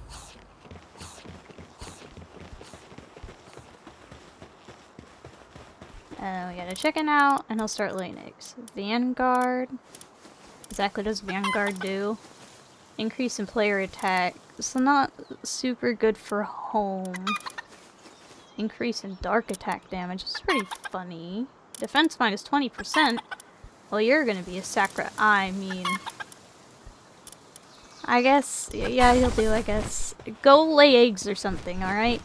We got a chicken out, and he'll start laying eggs. Vanguard. Exactly what does Vanguard do? Increase in player attack. So not super good for home. Increase in dark attack damage. It's pretty funny. Defense minus 20%. Well, you're gonna be a sacra. I mean... I guess... Yeah, you'll do, I guess. Go lay eggs or something, alright?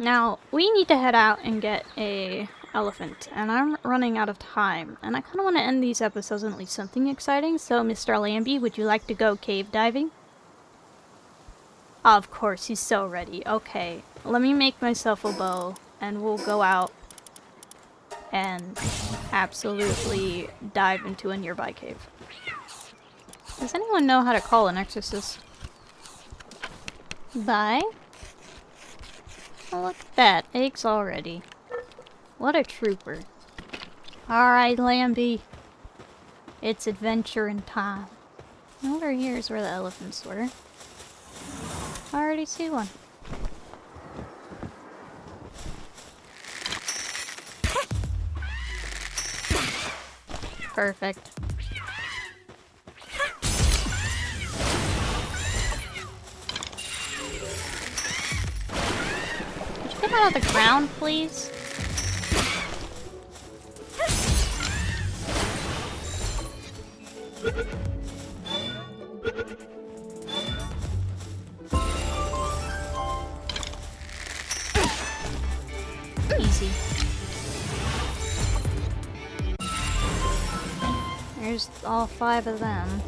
Now, we need to head out and get a elephant, and I'm running out of time, and I kind of want to end these episodes on at least something exciting, so Mr. Lambie, would you like to go cave diving? Of course, he's so ready. Okay, let me make myself a bow, and we'll go out and absolutely dive into a nearby cave. Does anyone know how to call an exorcist? Bye. Oh, look at that. Eggs already. What a trooper. Alright, Lambie. It's adventuring time. Over here is where the elephants were. I already see one. Perfect. Could you come out of the ground, please? Easy. There's all 5 of them.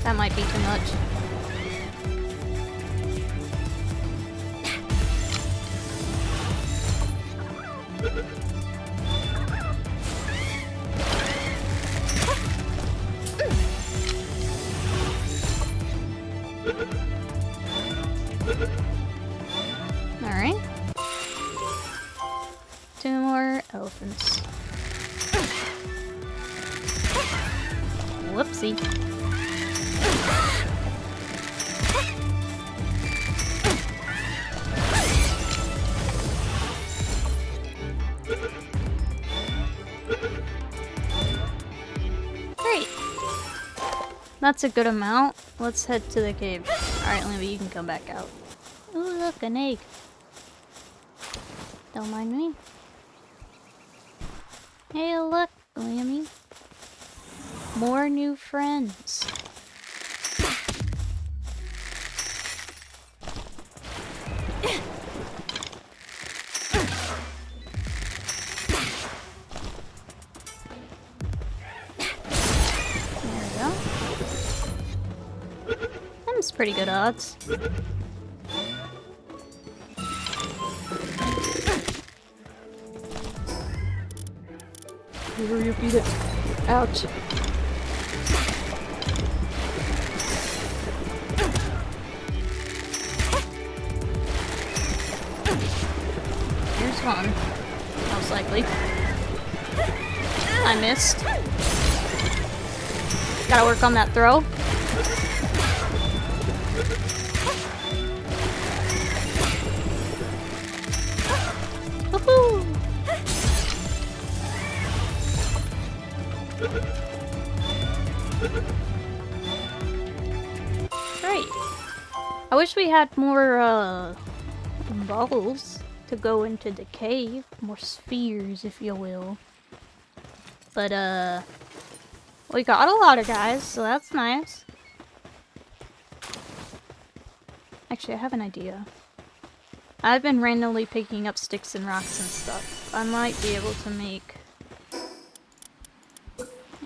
That might be too much. Alright. 2 more elephants. Whoopsie. Great. That's a good amount. Let's head to the cave. Alright, Lambie, you can come back out. Ooh, look, an egg. Don't mind me. Hey, look, Lambie. More new friends. There we go. That's pretty good odds. Hurry up, eat it. Ouch. Here's one. Most likely. I missed. Gotta work on that throw. Woohoo! Great. I wish we had more, bubbles to go into the cave. More spheres, if you will. But, we got a lot of guys, so that's nice. Actually, I have an idea. I've been randomly picking up sticks and rocks and stuff. I might be able to make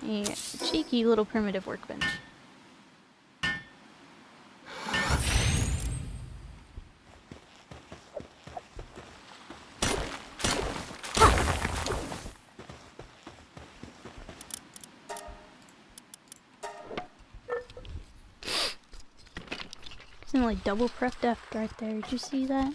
a cheeky little primitive workbench. It's like double prep depth right there. Did you see that?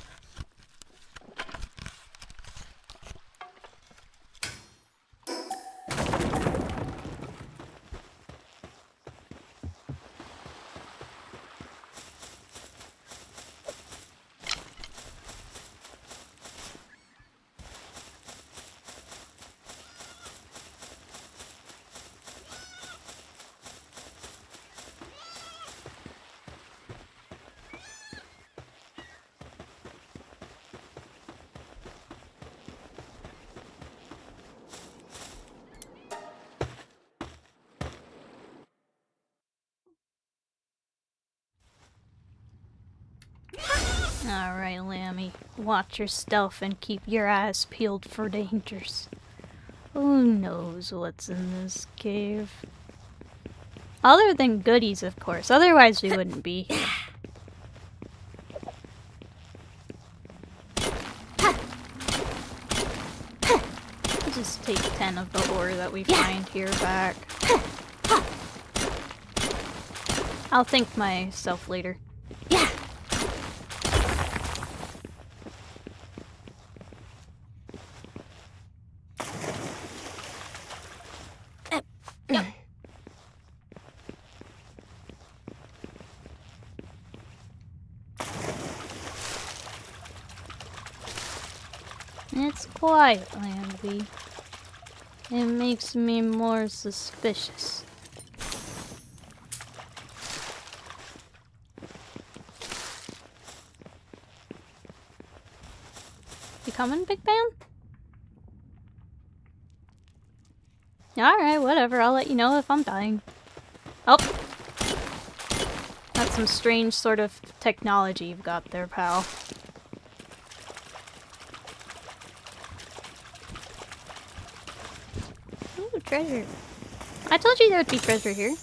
Alright, Lammy. Watch your stealth and keep your eyes peeled for dangers. Who knows what's in this cave? Other than goodies, of course. Otherwise, we wouldn't be here. Let's just take 10 of the ore that we find here back. I'll thank myself later. Yeah. It's quiet, Landby. It makes me more suspicious. You coming, Big Man? Alright, whatever. I'll let you know if I'm dying. Oh! That's some strange sort of technology you've got there, pal. Ooh, treasure. I told you there would be treasure here.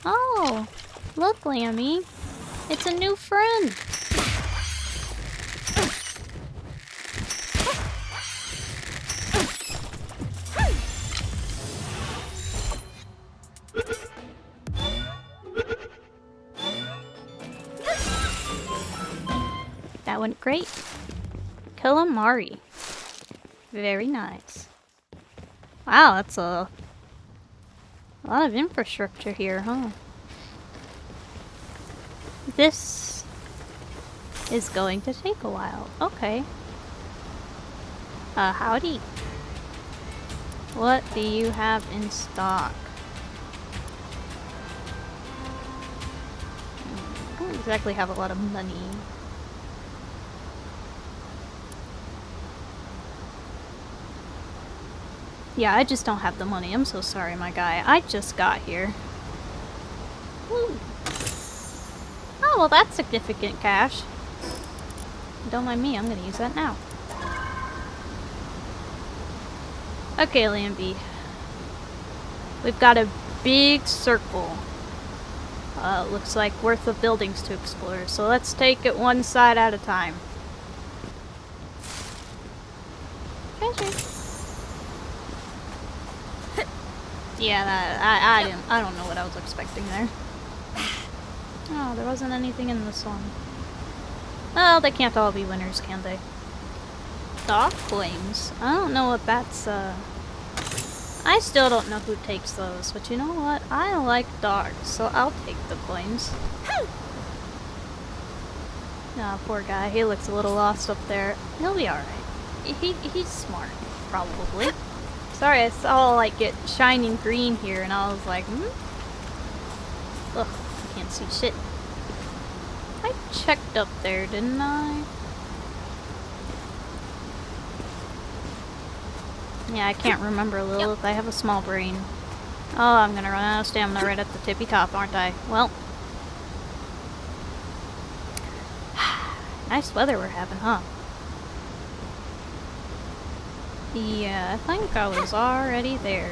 Oh! Look, Lammy. It's a new friend. That went great. Calamari. Very nice. Wow, that's a lot of infrastructure here, huh? This is going to take a while. Okay. Howdy. What do you have in stock? I don't exactly have a lot of money. Yeah, I just don't have the money. I'm so sorry, my guy. I just got here. Woo. Oh, well, that's significant cash. Don't mind me, I'm gonna use that now. Okay, Lambie. We've got a big circle. Looks like worth of buildings to explore, so let's take it one side at a time. Treasure. Yeah, I don't know what I was expecting there. Oh, there wasn't anything in this one. Well, they can't all be winners, can they? Dog coins? I don't know what that's, I still don't know who takes those, but you know what? I like dogs, so I'll take the coins. Oh, poor guy. He looks a little lost up there. He'll be alright. He's smart, probably. Sorry, I saw, like, it shining green here, and I was like, Ugh, I can't see shit. I checked up there, didn't I? Yeah, I can't remember, Lilith. Yep. I have a small brain. Oh, I'm gonna run out of stamina right at the tippy top, aren't I? Well. Nice weather we're having, huh? Yeah, I think I was already there.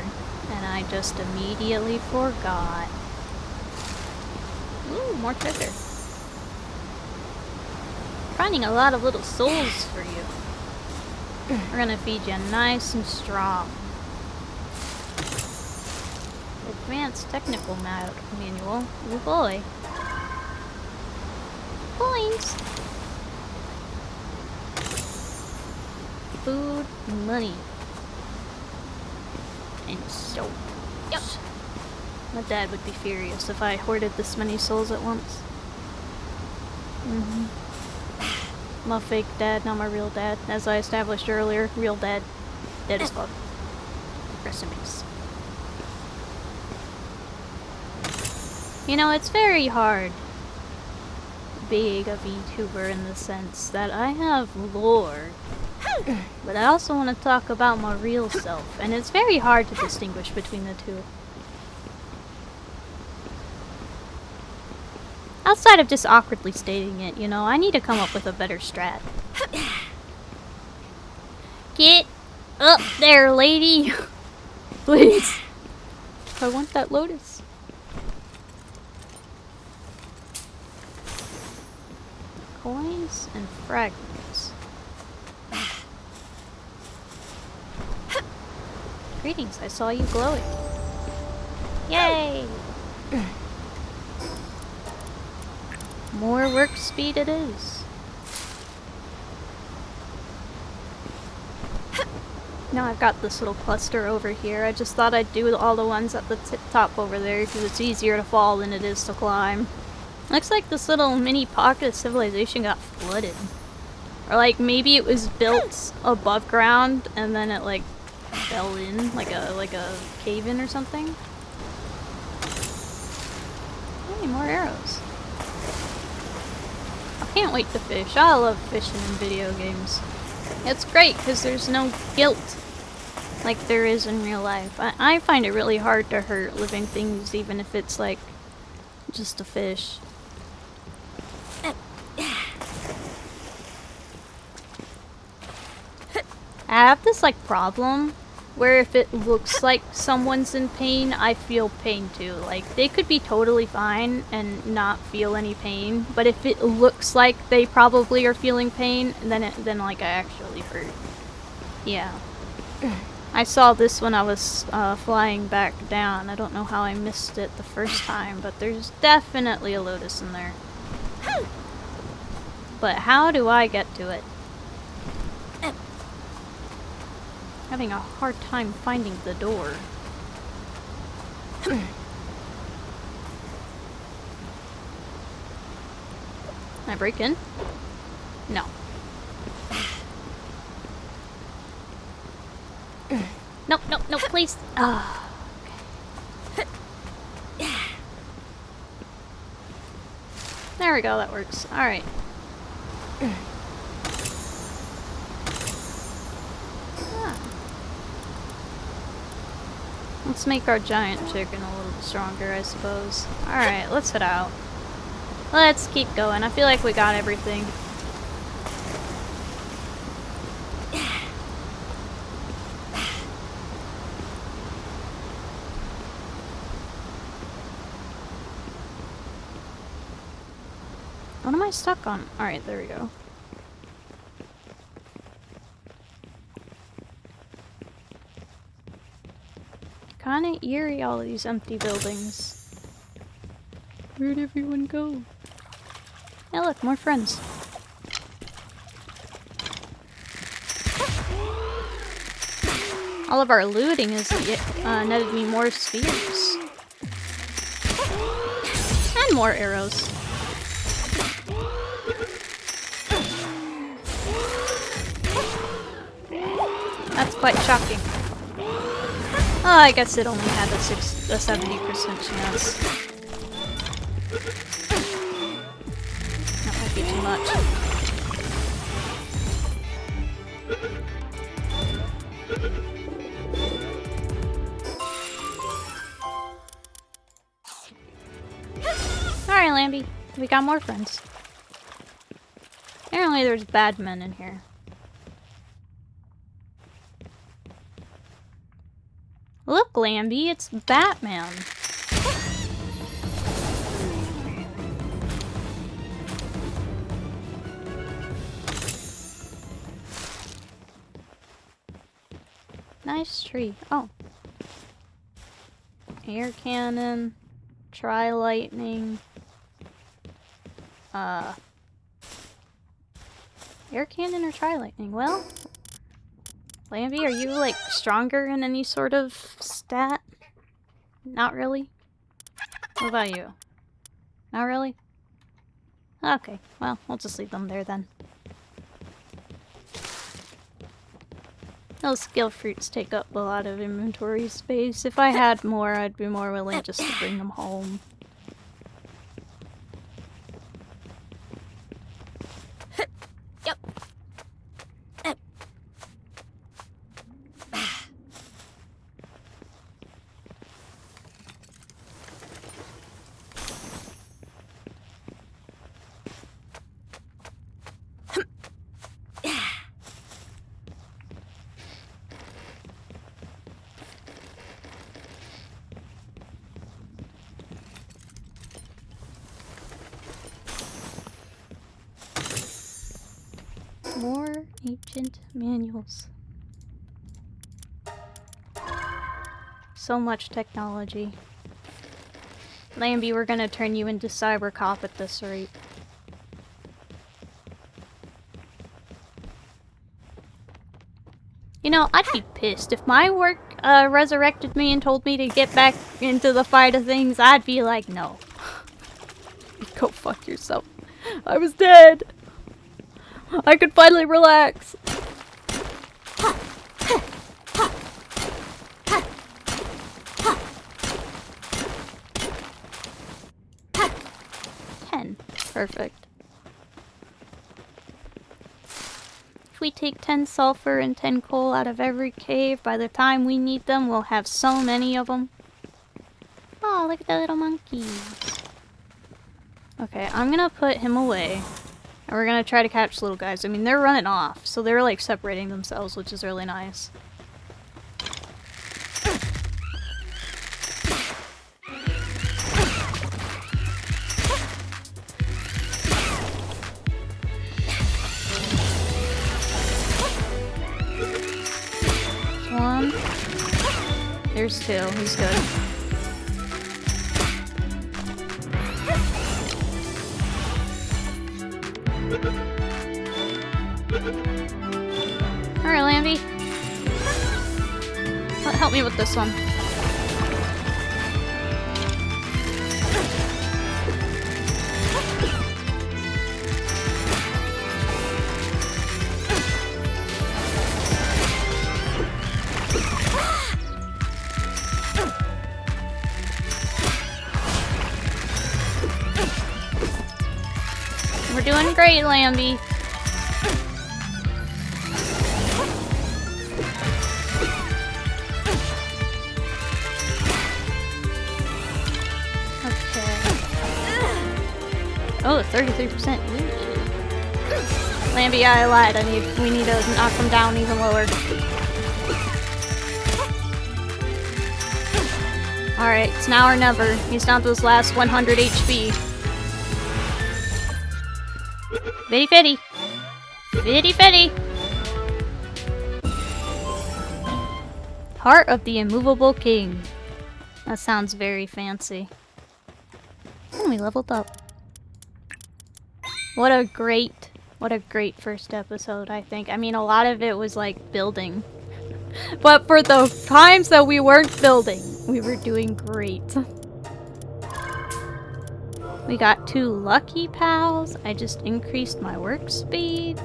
And I just immediately forgot. Ooh, more treasure. Finding a lot of little souls for you. We're gonna feed you nice and strong. Advanced technical manual. Oh boy. Coins. Food, money. And soap. Yep. My dad would be furious if I hoarded this many souls at once. My fake dad, not my real dad. As I established earlier, real dad. Dead as fuck. Rest in peace. You know, it's very hard being a VTuber in the sense that I have lore, but I also want to talk about my real self, and it's very hard to distinguish between the two. Outside of just awkwardly stating it, you know, I need to come up with a better strat. Get up there, lady! Please! I want that lotus. Coins and fragments. Greetings, I saw you glowing. Yay! More work speed it is. Now I've got this little cluster over here. I just thought I'd do all the ones at the top over there because it's easier to fall than it is to climb. Looks like this little mini pocket of civilization got flooded. Or like maybe it was built above ground and then it like fell in like a cave in or something. Hey, more arrows. I can't wait to fish. I love fishing in video games. It's great because there's no guilt like there is in real life. I find it really hard to hurt living things even if it's like just a fish. I have this like problem where if it looks like someone's in pain, I feel pain too. Like they could be totally fine and not feel any pain, but if it looks like they probably are feeling pain, then like I actually hurt. Yeah. I saw this when I was flying back down. I don't know how I missed it the first time, but there's definitely a lotus in there. But how do I get to it? Having a hard time finding the door. Can I break in? No. Nope, nope, nope, please. Ah. Okay. There we go, that works. Alright. Let's make our giant chicken a little stronger, I suppose. Alright, let's head out. Let's keep going. I feel like we got everything. What am I stuck on? Alright, there we go. Kinda eerie, all these empty buildings. Where'd everyone go? Hey look, more friends. All of our looting has netted me more spheres. And more arrows. That's quite shocking. Oh, I guess it only had a 70% chance. That might be too much. Alright, Lambie. We got more friends. Apparently there's bad men in here. Look, Lambie, it's Batman. Nice tree. Oh. Air cannon. Tri-lightning. Air cannon or tri-lightning? Well... Lambie, are you, like, stronger in any sort of stat? Not really? What about you? Not really? Okay, well, we'll just leave them there then. Those skill fruits take up a lot of inventory space. If I had more, I'd be more willing just to bring them home. Yep. More ancient manuals. so much technology. Lambie, we're gonna turn you into Cyber Cop at this rate. You know, I'd be pissed. If my work resurrected me and told me to get back into the fight of things, I'd be like, no. Go fuck yourself. I was dead. I could finally relax. Perfect. If we take 10 sulfur and 10 coal out of every cave, by the time we need them, we'll have so many of them. Oh, look at the little monkeys. Okay, I'm gonna put him away. And we're gonna try to catch little guys. I mean, they're running off, so they're like separating themselves, which is really nice. One. There's two. He's good. Alright, Lambie. Help me with this one. We're doing great, Lambie. Okay. Oh, 33%. Lambie, I lied. We need to knock him down even lower. Alright, it's now or never. He's down to his last 100 HP. Fitty fitty! Fitty fitty! Heart of the Immovable King. That sounds very fancy. And we leveled up. What a great first episode, I think. I mean, a lot of it was like building. But for the times that we weren't building, we were doing great. We got 2 lucky pals. I just increased my work speed.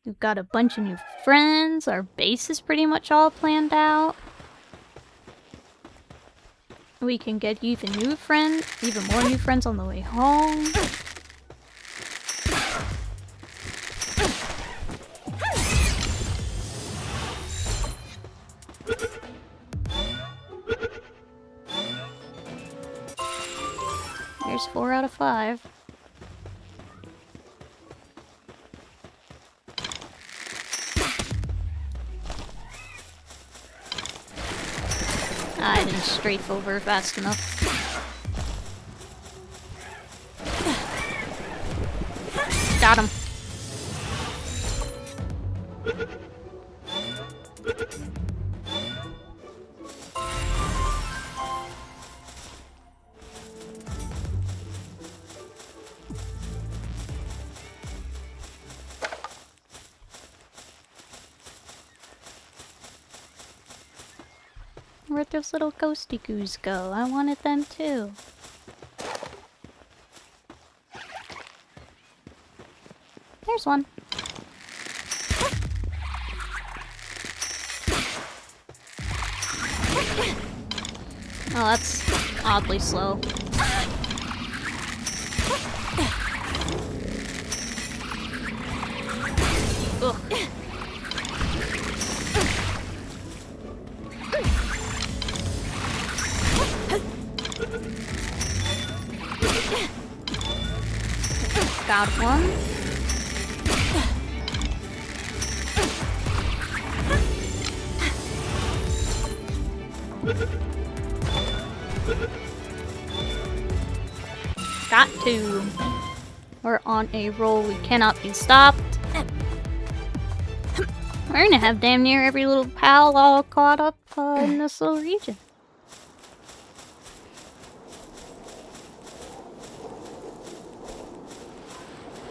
We've got a bunch of new friends. Our base is pretty much all planned out. We can get even more new friends on the way home. There's 4 out of 5. I didn't strafe over fast enough. Got him. Where'd those little ghosty goos go? I wanted them too. There's one. Oh, that's oddly slow. Ugh. Got one. Got 2. We're on a roll. We cannot be stopped. We're gonna have damn near every little pal all caught up in this little region.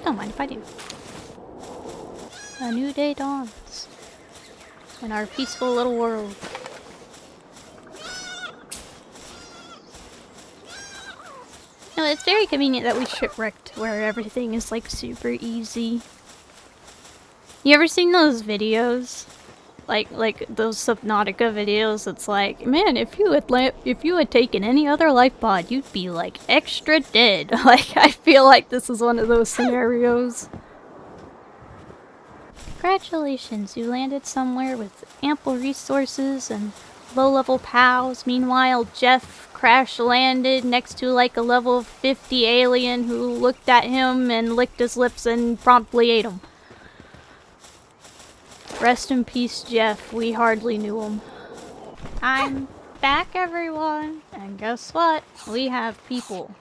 Don't mind if I do. A new day dawns in our peaceful little world. No, it's very convenient that we shipwrecked where everything is like super easy. You ever seen those videos? Like those Subnautica videos? It's like, man, if you had taken any other life pod, you'd be like extra dead. Like, I feel like this is one of those scenarios. Congratulations, you landed somewhere with ample resources and low-level pals. Meanwhile, Jeff crash-landed next to like a level 50 alien who looked at him and licked his lips and promptly ate him. Rest in peace, Jeff. We hardly knew him. I'm back, everyone. And guess what? We have people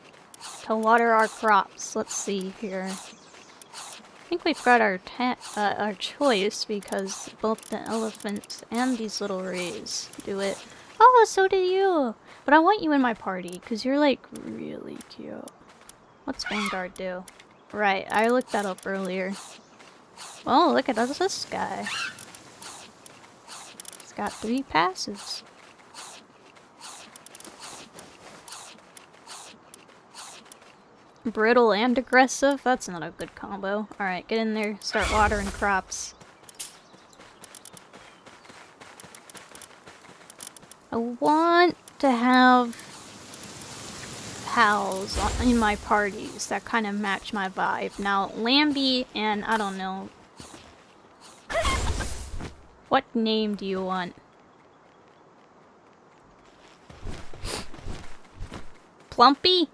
to water our crops. Let's see here. I think we've got our choice because both the elephants and these little rays do it. Oh, so do you. But I want you in my party because you're like really cute. What's Vanguard do? Right, I looked that up earlier. Oh, look at this guy. He's got 3 passes. Brittle and aggressive? That's not a good combo. Alright, get in there, start watering crops. I want to have pals in my parties that kind of match my vibe. Now, Lambie and I don't know. What name do you want? Plumpy?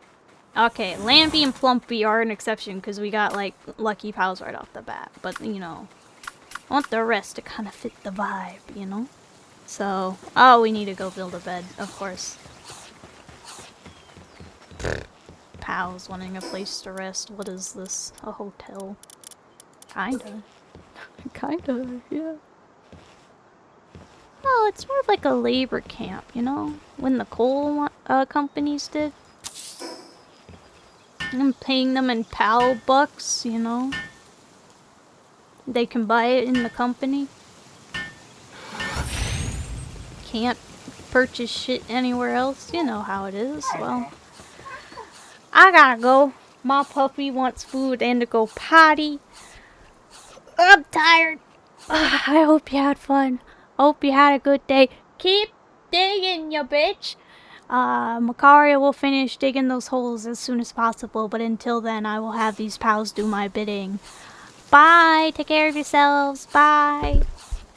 Okay, Lambie and Plumpy are an exception because we got like lucky pals right off the bat. But you know, I want the rest to kind of fit the vibe, you know? So, oh, we need to go build a bed, of course. Pals wanting a place to rest. What is this? A hotel? Kinda. Kinda, yeah. Oh, it's more of like a labor camp, you know? When the coal companies did. I'm paying them in PAL bucks, you know? They can buy it in the company. Can't purchase shit anywhere else. You know how it is. Well, I gotta go. My puppy wants food and to go potty. I'm tired. I hope you had fun. Hope you had a good day. Keep digging, you bitch. Makaria will finish digging those holes as soon as possible, but until then I will have these pals do my bidding. Bye! Take care of yourselves. Bye!